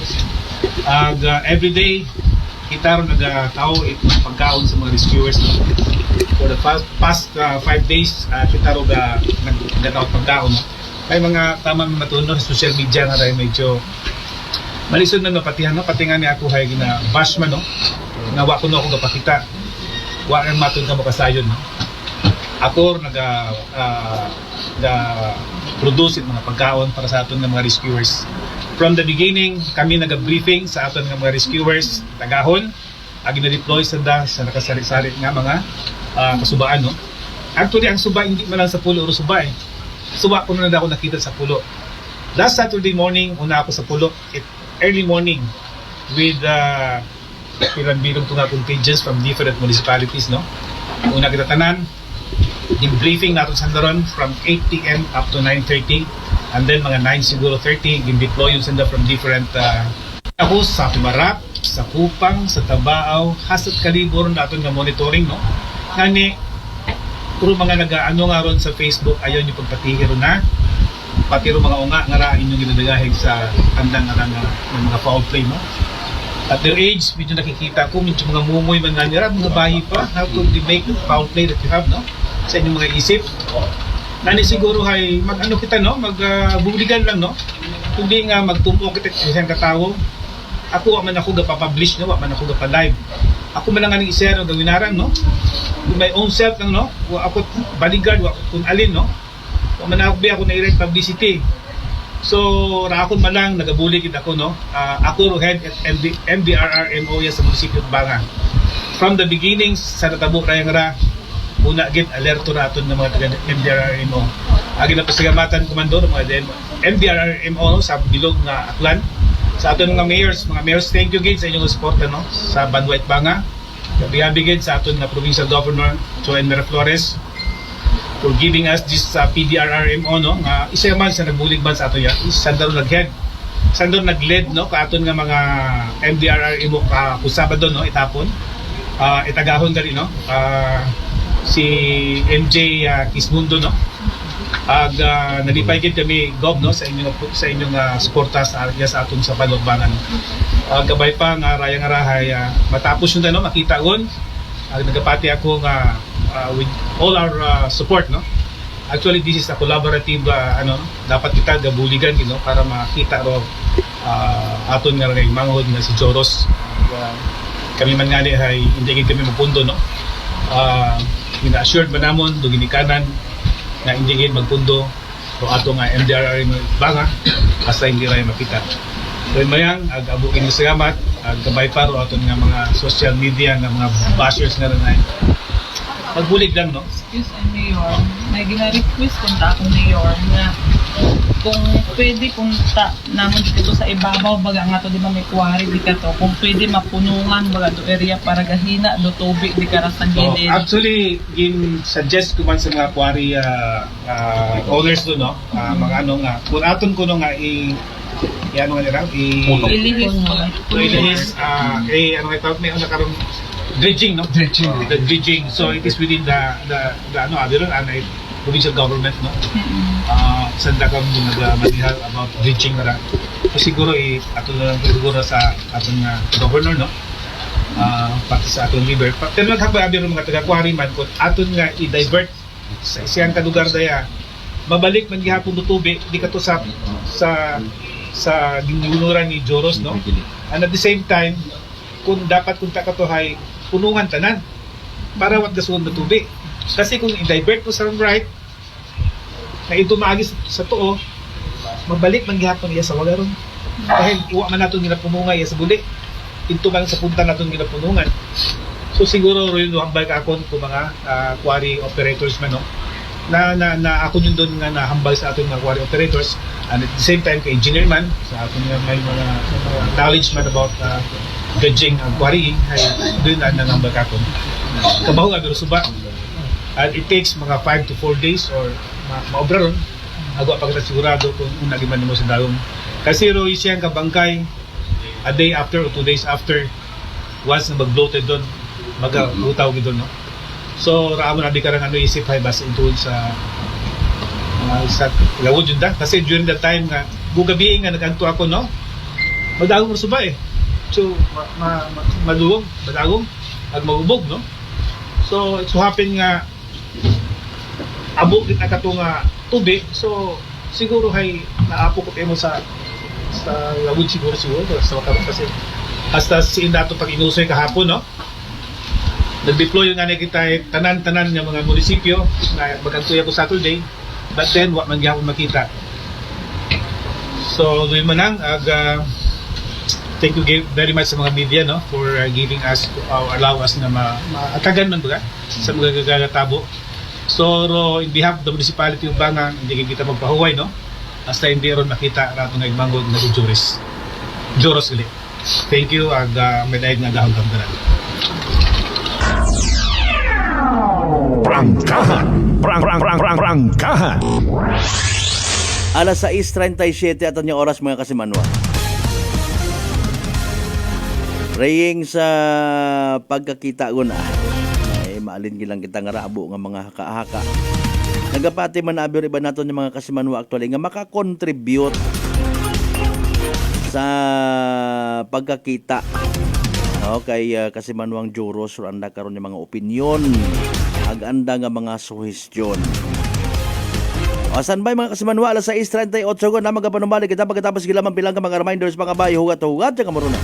everyday kita ron nagtao pagkaon sa mga rescuers for the past 5 days kita ron nagtao pagkaon may mga tamang matuno sa social media nga rin medyo malisod na napatihan pati nga ni ako hay gina bash man nga wa ko na ako gapakita wa ang matun ka makasayon ako produce mga pagkaon para sa aton nga mga rescuers. From the beginning, kami nag-briefing sa aton nga mga rescuers tagahon, gina-deploy sa nakasari-sari nga mga kasubaan Actually ang suba hindi man lang sa pulo o suba Suba ko na ako nakita sa pulo. Last Saturday morning, una ako sa pulo, early morning with bilong tunga contingents from different municipalities Una kita tanan yung briefing natin sa Sandaron from 8 p.m. up to 9:30 and then mga 9 siguro 30 gin-deploy yung senda from different ako sa Pimarap, sa Kupang, sa Tabao, hasat kalibor natin nga monitoring ngani puro mga nag-ano nga ron sa Facebook ayaw nyo pagpatihiro na pati ro mga unga nga ra inyong ginadagahig sa andang nga mga foul play at their age medyo nakikita ko medyo mga mumoy man nga nila mga bayi pa how to make the foul play that you have sa inyong mga isip. Nani siguro ay mag-ano kita magbuligan lang Hindi nga magtumpok kita isang katao. Ako man ako ga-publish wa man ako ga-live. Ako man lang aning isero gawinaran With my own self lang ako bodyguard wa kun alin Wa man ako na direct publicity. So ra ako man lang nagabulig ako ako head at MDRRMO sa munisipyo Banga. From the beginning sa natabo kayang ra una gid alerto naton ng mga taga MDRRMO. Agi na pasalamatan komando ng mga MDRRMO sa bilog nga Aklan. Sa aton mga mayors, thank you gid sa inyong suporta sa Banwait Banga. Gabi gid sa aton nga provincial governor Joel Mira Flores. for giving us this PDRRMO, no, nga isa man sa nagbulig man sa ato ya, sandaro nag-head. Sandaro nag-lead, no, kaaton nga mga MDRRMO kusabado, no, itapon. Itagahon dali, no, si MJ Kismundo, no, nalipay gid kami Gob, no, sa inyong suporta sa aton sa Balogbangan. Gabay pa nga rayang arahay matapos yun, no, makita gon nagapati ako nga with all our support, no. Actually this is a collaborative dapat kita gabuligan, you know, para makita ro aton nga ray manghod nga si Joros. Kami man nga ay hindi gid kami mapundo, no. Ina-assured man namon do ginikanan na hindi gid magpundo o ato nga MDRR banga basta hindi ray makita. So mayang ag-abukin sa salamat gabay pa ro aton nga mga social media nga mga bashers nga rin ay magbulig lang, no. Excuse me, Mayor, may gina-request punta akong Mayor na kung pwede punta naman dito sa ibabaw baga nga to, di ba may kuwari di ka to, kung pwede mapunungan baga to area para gahina do tubig di ka sa gilid. Actually suggest ko man sa mga quarry owners do, no, mga ano nga kung aton ko no nga ano nga nila ilihis ano nga tawag may ano karon dredging, no, the dredging, so it is within the ano adiron anay provincial government, no. Sanda kami nag-manihal about dredging na lang. So siguro ato na siguro sa aton nga governor, no, pati sa aton river. Pero naghababi ron mga taga-quarry man kung aton nga i-divert sa isang kalugar daya mabalik man gihapon do tubig di ka to sa ginunuran ni Joros, no. And at the same time kung dapat kung takatohay punungan tanan para wat gasuon na tubig. Kasi kung i-divert mo sa right na ito maagi sa tuo, mabalik man gihapon iya sa wagaron. Dahil iwa man naton ginapunungan iya sa buli. Ito man sa punta naton ginapunungan. So siguro rin hambal ka akon kung mga quarry operators man, no, na ako yun doon nga nahambal sa aton mga quarry operators, and at the same time kay engineer man sa aton nga may mga knowledge man about dredging ang quarrying ay doon na nangambal ka akon. Kabaho nga pero suba. And it takes mga 5 to 4 days or maobra ron agwa pa kita sigurado kung unagi man mo sa daong. Kasi ro siyang kabangkay a day after or 2 days after once na mag-bloated doon mag-utaw gid doon, no. So raamo na di karang ano isip hay basta ito sa lawod yun da. Kasi during that time nga bugabi nga naganto ako, no, madagong suba so madugong madagong ag magubog, no. So it so happen nga abo gid nakato nga tubig, so siguro hay naapo ko mo sa lawod siguro sa makaron kasi hasta si dato pag inusoy kahapon, no. Nag-deploy nga kita tanan-tanan nga mga munisipyo na magantuya ko Saturday, but then wa man gyapon makita. So doon man lang thank you very much sa mga media, no, for giving us allow us na maatagan man ba sa mga gagatabo. So in behalf of the municipality of Bangang, hindi kita magpahuway, no, hasta hindi ron makita rato nga igmangod na Joros gali. Thank you ag may daig nga gahong kamdaran. Prangkahan. Alas 6:37 at ang oras mga kasimanwa. Raying sa pagkakita ko na ay maalin gilang kita nga rabo nga mga haka-haka. Nagapati man abir iba naton yung mga kasimanwa actually nga makakontribute sa pagkakita. Kay kasimanwang Joros anda karon yung mga opinyon ag-anda nga mga suhestyon. Asan ba mga kasimanwa alas 6:38 na magapanumali kita pagkatapos gilamang bilang ka mga reminders mga bayo hugat-hugat sa kamuruna.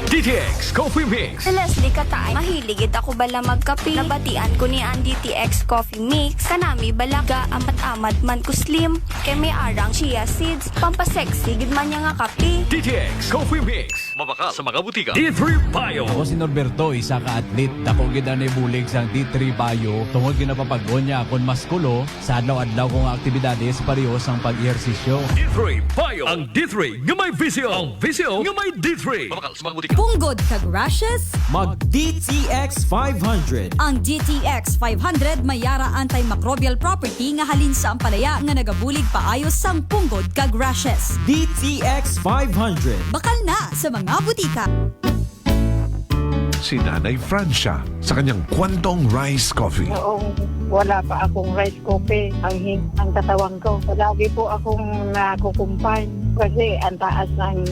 DTX Coffee Mix. Leslie Katay, mahiligid ako bala magkape. Nabatian ko ni ang DTX Coffee Mix. Kanami balaga amat-amat man ko slim. Kay may arang chia seeds. Pampasexy gid man niya nga kape. DTX Coffee Mix. Mabaka sa mga butika. D3 Bio. Ako si Norberto, isa ka atlet. Dako gid na bulig sang D3 Bio. Tungod ginapapagon niya akon maskulo sa adlaw-adlaw kong aktibidades pareho sang pag-ehersisyo. D3 Bio. Ang D3 nga may visyo. Ang visyo nga may D3. Mabaka sa mga butika. punggod kag rashes, mag DTX 500. ang DTX 500 may yara antimicrobial property nga halin sa ampalaya nga nagabulig paayos sang punggod kag rashes. DTX 500. Bakal na sa mga butika. Si Nanay Francia sa kanyang Kwantong Rice Coffee. Noong wala pa akong rice coffee, ang katawan ko. Lagi po akong nakukumpay kasi ang taas ng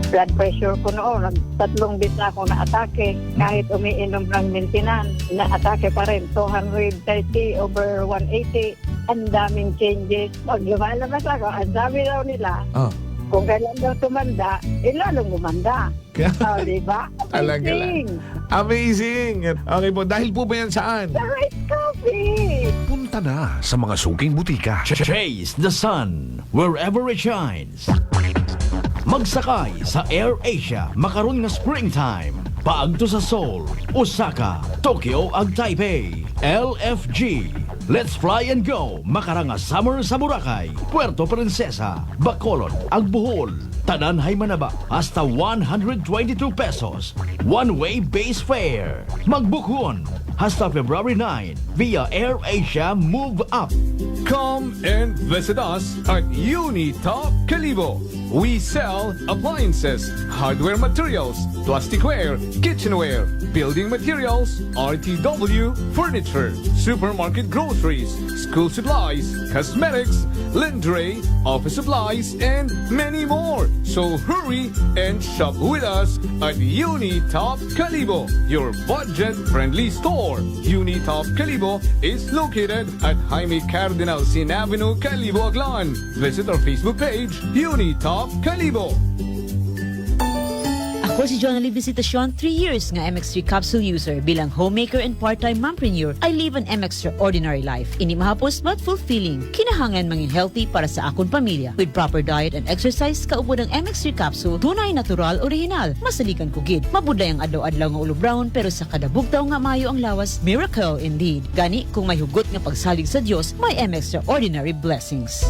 blood pressure ko noon. 3 beses na ako na-atake. Kahit umiinom ng maintenance, na-atake pa rin. 230/180. Ang daming changes. Pag lumalabas ako, ang sabi daw nila, kung kailan daw tumanda, lalong gumanda. Diba? Amazing! Amazing! Okay po, dahil po ba yan saan? Sa rice coffee! Punta na sa mga suking butika. Chase the sun wherever it shines. Magsakay sa Air Asia makaron nga springtime. Paagto sa Seoul, Osaka, Tokyo ag Taipei. LFG. Let's fly and go. Makaranga summer sa Boracay, Puerto Princesa, Bacolod ag Bohol. Tanan hay manaba hasta 122 pesos. One-way base fare. Magbukhon hasta February 9 via Air Asia Move Up. Come and visit us at Unitop Calibo. We sell appliances, hardware materials, plasticware, kitchenware, building materials, RTW, furniture, supermarket groceries, school supplies, cosmetics, lingerie, office supplies, and many more. So hurry and shop with us at Unitop Calibo, your budget-friendly store. Unitop Calibo is located at Jaime Cardinal Sin Avenue, Calibo, Aglan. Visit our Facebook page, Unitop Calibo. Ako si Jonali Visitasyon, 3 years nga MX3 capsule user. Bilang homemaker and part-time mompreneur, I live an extraordinary life. Ini mahapos but fulfilling. Kinahangan mangin healthy para sa akong pamilya. With proper diet and exercise, kaubo ng MX3 capsule, tunay, natural, original. Masalikan ko gid. Mabuday ang adlaw-adlaw nga ulo brown, pero sa kada bugtaw nga mayo ang lawas, miracle indeed. Gani, kung may hugot nga pagsalig sa Dios, may extraordinary blessings.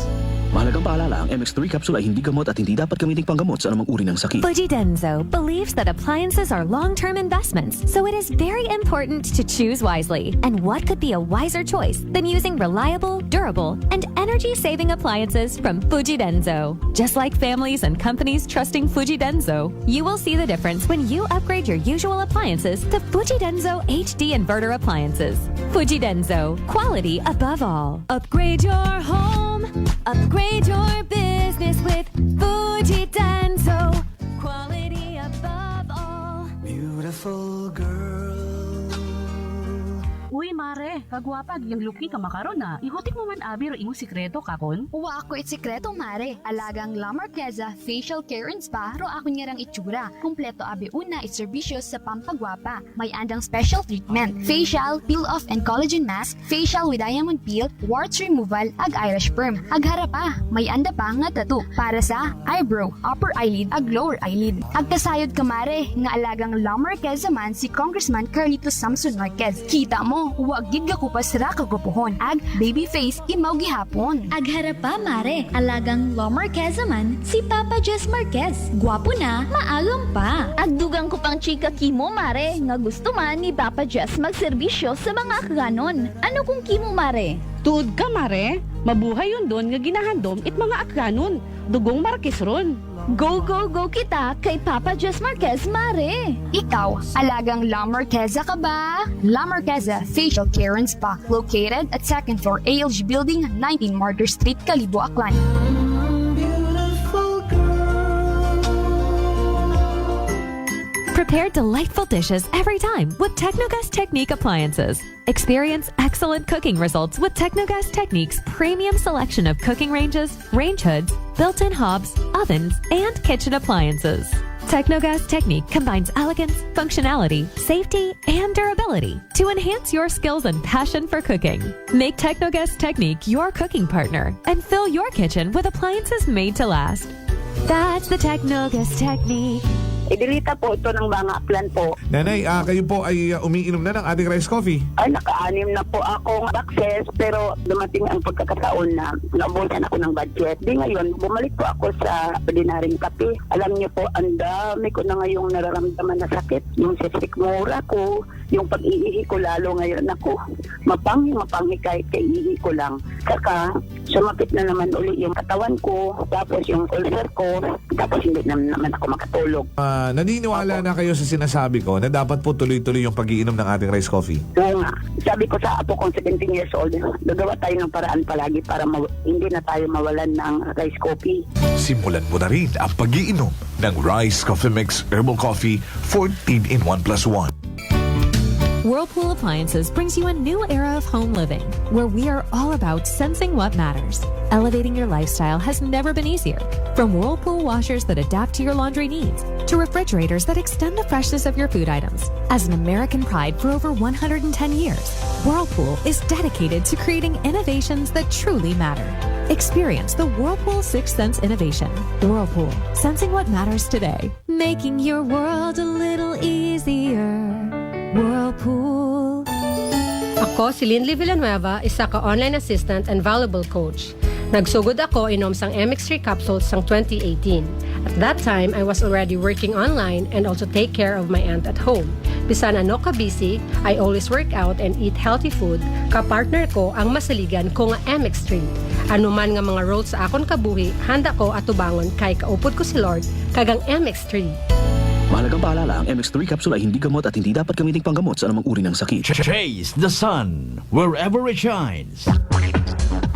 Mahalagang paalala, ang MX3 capsule ay hindi gamot at hindi dapat gamiting panggamot sa anumang uri ng sakit. Fujidenzo believes that appliances are long-term investments, so it is very important to choose wisely. And what could be a wiser choice than using reliable, durable, and energy-saving appliances from Fujidenzo? Just like families and companies trusting Fujidenzo, you will see the difference when you upgrade your usual appliances to Fujidenzo HD inverter appliances. Fujidenzo, quality above all. Upgrade your home. Upgrade your business with Fujidenzo. Quality above all. Beautiful girl. Uy, mare, kagwapag yung luki ka makaron na. Ihutik mo man abi ro imong sikreto kakon. Uwa ako sikreto, mare. Alagang La Marqueza Facial Care and Spa ro ako niyarang itsura. Kumpleto abi una iserbisyo sa pampagwapa. May andang special treatment, facial, peel-off and collagen mask, facial with diamond peel, warts removal, ag eyelash perm. Ag harapa, may anda pa nga tattoo para sa eyebrow, upper eyelid, ag lower eyelid. Ag kasayod ka, mare, nga alagang La Marqueza man si Congressman Carlito Samson Marquez. Kita mo, huwag gid ko pa sira kagupuhon. Ag baby face imaw gihapon. Ag harapa, mare, alagang La Marqueza man si Papa Jess Marquez. Gwapo na, maalam pa. Ag dugang ko pang chika kimo, mare, nga gusto man ni Papa Jess magserbisyo sa mga akganon. Ano kung kimo, mare? Tuod ka, mare. Mabuhay yun doon nga ginahandom it mga akranon. Dugong Marquez ron. Go, go, go kita kay Papa Jess Marquez, mare. Ikaw, alagang La Marqueza ka ba? La Marqueza Facial Care and Spa, located at 2nd floor ALG Building, 19 Martyr Street, Calibo, Aklan. Prepare delightful dishes every time with Technogas Technique appliances. Experience excellent cooking results with Technogas Technique's premium selection of cooking ranges, range hoods, built-in hobs, ovens, and kitchen appliances. Technogas Technique combines elegance, functionality, safety, and durability to enhance your skills and passion for cooking. Make Technogas Technique your cooking partner and fill your kitchen with appliances made to last. That's the Technogas Technique. Idelita po ito ng mga plan po. Nanay, kayo po ay umiinom na ng ating rice coffee. Ay, naka-anim na po akong access pero dumating ang pagkakataon na naubusan ako ng budget. Di ngayon, bumalik po ako sa ordinaryong kape. Alam niyo po, ang dami ko na ngayong nararamdaman na sakit. Yung sisikmura ko, yung pag-iihi ko lalo ngayon ako. Mapanghi kahit kaiihi ko lang. Saka, sumapit na naman uli yung katawan ko, tapos yung ulcer ko, tapos hindi naman ako makatulog. Naniniwala na kayo sa sinasabi ko na dapat po tuloy-tuloy yung pag-iinom ng ating rice coffee? Oo nga. Sabi ko sa apo kong 17 years old, gagawa tayo ng paraan palagi para hindi na tayo mawalan ng rice coffee. Simulan mo na rin ang pag-iinom ng Rice Coffee Mix Herbal Coffee 14 in 1+1. Whirlpool Appliances brings you a new era of home living, where we are all about sensing what matters. Elevating your lifestyle has never been easier. From Whirlpool washers that adapt to your laundry needs, to refrigerators that extend the freshness of your food items. As an American pride for over 110 years, Whirlpool is dedicated to creating innovations that truly matter. Experience the Whirlpool Sixth Sense innovation. Whirlpool, sensing what matters today. Making your world a little easier. Whirlpool. Ako si Linley Villanueva, isa ka online assistant and valuable coach. Nagsugod ako inom sang MX3 capsules sang 2018. At that time, I was already working online and also take care of my aunt at home. Bisan ano ka busy, I always work out and eat healthy food. Kapartner ko ang masaligan ko nga MX3. Ano man nga mga roles sa akon kabuhi, handa ko atubangon kay kaupod ko si Lord kagang MX3. Mahalagang paalala, ang MX3 capsule ay hindi gamot at hindi dapat gamiting panggamot sa anumang uri ng sakit. Chase the sun wherever it shines.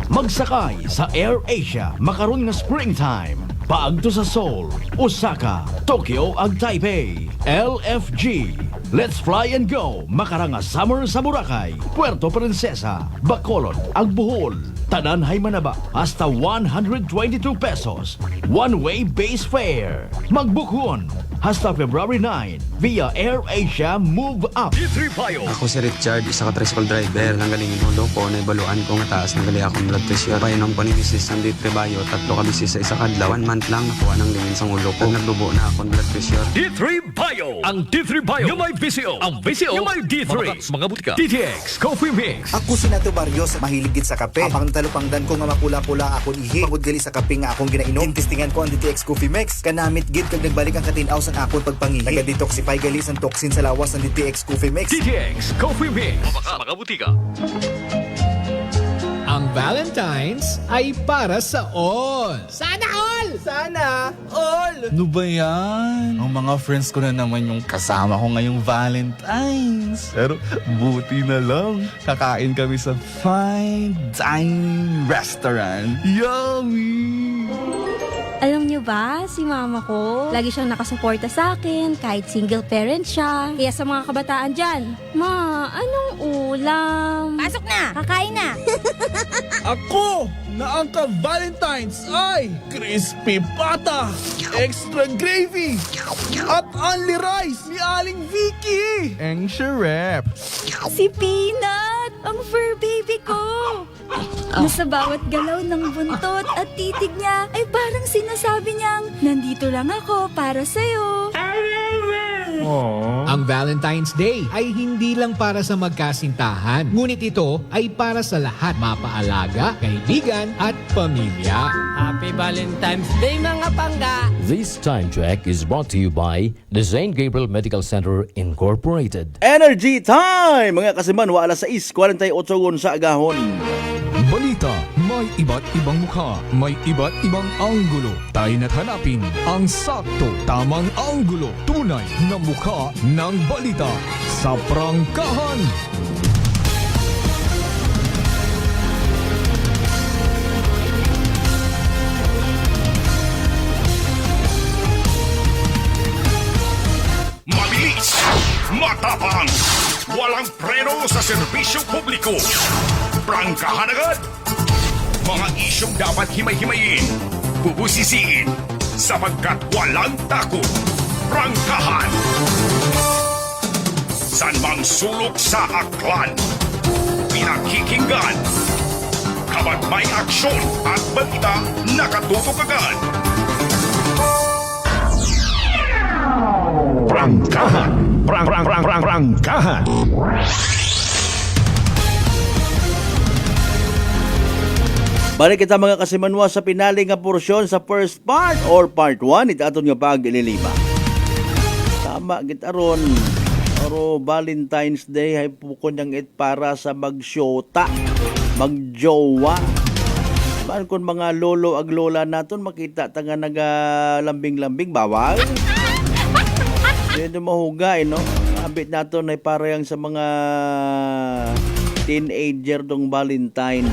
Magsakay sa AirAsia makaron nga springtime. Paagto sa Seoul, Osaka, Tokyo ag Taipei. LFG. Let's fly and go. Makaranga summer sa Boracay, Puerto Princesa, Bacolod ag Bohol. Tanan hay manaba hasta 122 pesos. One-way base fare. Magbukhon hasta February 9 via AirAsia Move Up. Ako si Richard, isa ka tricycle driver. Nanggalingin hulo ko, naibaluan ko nga taas ng gali akong blood pressure. Painom ko ni Mrs. ng D3 Bio, 3 ka bisis sa isa kadlaw. 1 month lang nakuha ng lingin sa ulo ko. Naglubo na akong blood pressure. D3 Bio! Ang D3 Bio yung may VCO. Ang VCO yung may D3. Mga butika. DTX Coffee Mix. Ako si Nato Barrios, mahiligit sa kape. Apang talupangdan ko nga makula-pula akong ihi. Pagod gali sa kape nga akong ginainom. Tintistingan ko ang DTX Coffee Mix. Kanamit gid kag nagbalik ang katinaw sa akon pagpangihi. Naga-detoxify gali ang toxin sa lawas ng DTX Coffee Mix. DTX Coffee Mix. Mga butika. Ang Valentine's ay para sa all. Sana all! Sana all! Ano ba yan? Ang mga friends ko na naman yung kasama ko ngayong Valentine's. Pero buti na lang, kakain kami sa fine dining restaurant. Yummy! Alam niyo ba, si mama ko, lagi siyang nakasuporta sa akin kahit single parent siya. Kaya sa mga kabataan dyan, Ma, anong ulam? Pasok na! Kakain na! Ako na ang ka-Valentine's ay crispy pata, extra gravy, at only rice ni Aling Vicky. Ang syrup. Si Peanut! Ang fur baby ko! Nasa bawat galaw ng buntot at titig niya ay parang sinasabi niyang, nandito lang ako para sa'yo. Ang Valentine's Day ay hindi lang para sa magkasintahan. Ngunit ito ay para sa lahat, mapaalaga, kaibigan at pamilya. Happy Valentine's Day mga pangga! This time check is brought to you by the St. Gabriel Medical Center Incorporated. Energy Time! Mga kasiman, wa alas 6:48 sa agahon. Balita, may iba't ibang mukha, may iba't ibang anggulo. Tayo na't hanapin ang sakto, tamang anggulo. Tunay na mukha ng balita sa prangkahan. Mabilis, matapang, walang preno sa serbisyo publiko. Prangkahan agad! Mga isyong dapat himay-himayin, bubusisiin, sapagkat walang takot. Prangkahan! San mang sulok sa aklan, pinakikinggan. Kapag may aksyon at balita, nakatutok agad. Prangkahan. Prangkahan. Balik kita mga kasimanwa sa pinali nga porsyon sa first part or part 1 itaton nga pag-ililiba. Tama gitaron. Oro Valentine's Day ay pukon yang it para sa magsyota, magjowa. Baan kung mga lolo ag lola naton makita tanga nagalambing-lambing bawal. Dito mahugay no. Abit naton ay parang sa mga teenager dong Valentine.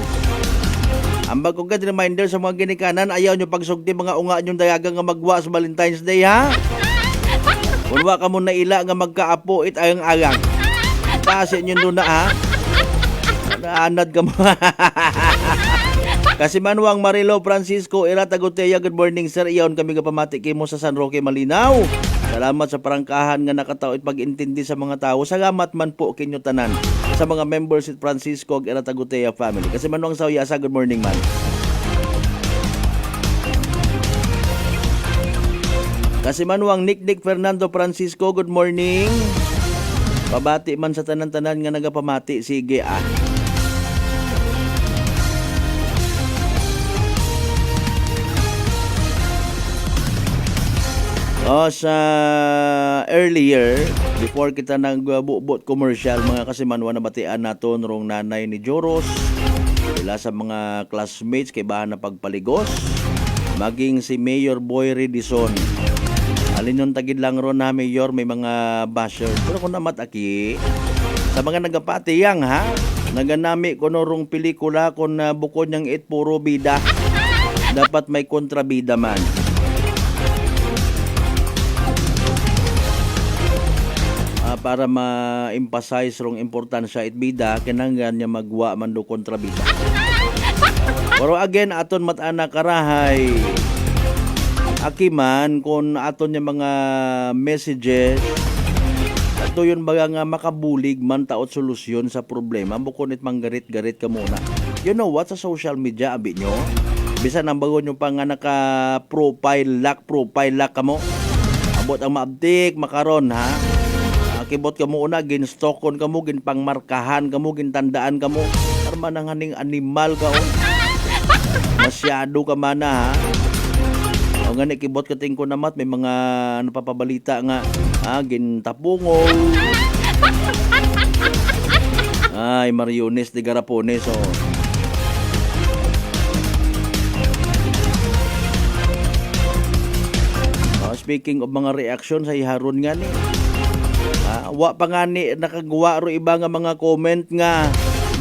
Ang bagong reminder sa mga ginikanan, ayaw nyo pagsugti mga unga nyong dayagang nga magwa sa Valentine's Day, ha? Unwa ka mo na ila nga magkaapo it ayang-ayang. Kasi nyo doon na, ha? Naanad ka mo. Kasi Manuang Marilo Francisco, Ira Tagoteya, good morning sir. Iyon kami kapamati mo sa San Roque, Malinaw. Salamat sa parangkahan nga nakatao at pag-intindi sa mga tao. Salamat man po kinyo tanan sa mga members at Francisco at Tagutea family. Kasi Manuang Sawyasa, good morning man. Kasi Manuang Nick Fernando Francisco, good morning. Pabati man sa tanan-tanan nga nagapamati. Sige ah. Sa earlier, before kita nag-buot commercial, mga kasimanwa na batian naton rong nanay ni Joros, sila sa mga classmates kay bahan na pagpaligos, maging si Mayor Boy Redison. Alin yung tagid lang ron na Mayor, may mga basher. Pero kung namataki, sa mga nagapatiyang ha, naganami ko rong pelikula kung bukod niyang it puro bida, dapat may kontrabida man. Para ma-emphasize rong importansya it bida kinanglan niya magwa man do kontrabida. Pero again aton matana karahay akiman kung aton niya mga messages ato yun baga nga makabulig man taot solusyon sa problema bukod it manggarit-garit ka muna. You know what, sa social media abi nyo bisan ang bago nyo pa nga naka profile lock ka mo abot ang maabtik makaron ha. Kibot ka mo una, ginstokon ka mo, ginpangmarkahan ka mo, gintandaan ka mo. Karma nang haning animal ka o. Masyado ka mana ha. O nga kibot ka tingko namat, may mga napapabalita nga, gintapungol. Ay, Mariones de Garapones o. Speaking of mga reaction sa iharon nga ni. Wa pa nga ni nakagawa ro iba nga mga comment nga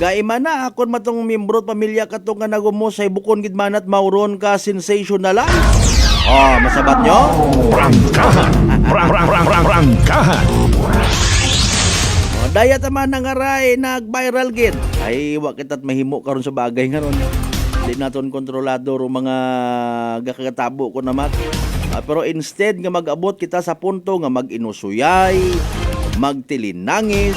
gaima na akon matong membro pamilya kato nga nagumusay bukon gid manat mauron ka sensational. Masabat nyo? Prangkahan. Daya taman nga ray nag-viral gid. Ay wa kitat mahimo karon sa bagay nga ron. Di naton kontrolado ro mga gakatabo ko naman. Pero instead nga mag-abot kita sa punto nga mag-inusuyay, magtilinangis,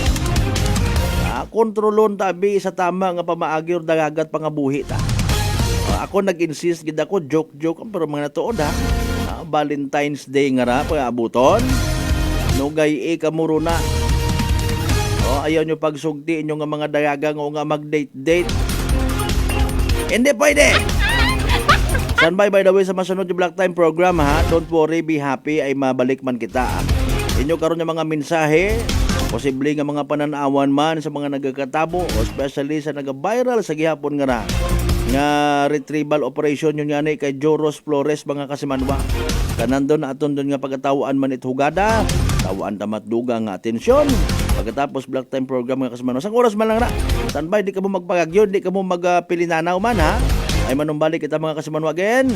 kontrolon tabi sa tama nga pamaagi or dagagat pangabuhi ta. Ako nag-insist gid ako joke pero mga natuod ha. Valentine's Day nga ra pag-abuton. Nugay kamuro na. Ayaw nyo pagsugti inyo nga mga dagagang o nga mag-date. Hindi pwede. Standby by the way sa masunod yung Black Time program ha. Don't worry, be happy ay mabalik man kita. Inyo karon yung mga mensahe, posible nga mga pananawan man sa mga nagkakatabo, especially sa nag-viral sa gihapon nga retrieval operation yun nga kay Joros Flores mga kasimanwa. Kanandon na aton doon nga pagkatawaan man hugada, tawaan tamat duga nga atensyon. Pagkatapos Black Time program nga kasimanwa. Sang oras man lang na. Standby, di ka mo magpagagyo, di ka mo magpilinanaw man ha. Ay manumbalik kita mga kasimanwa again.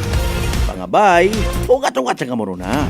Pangabay, ugat-ugat sa kamuro na.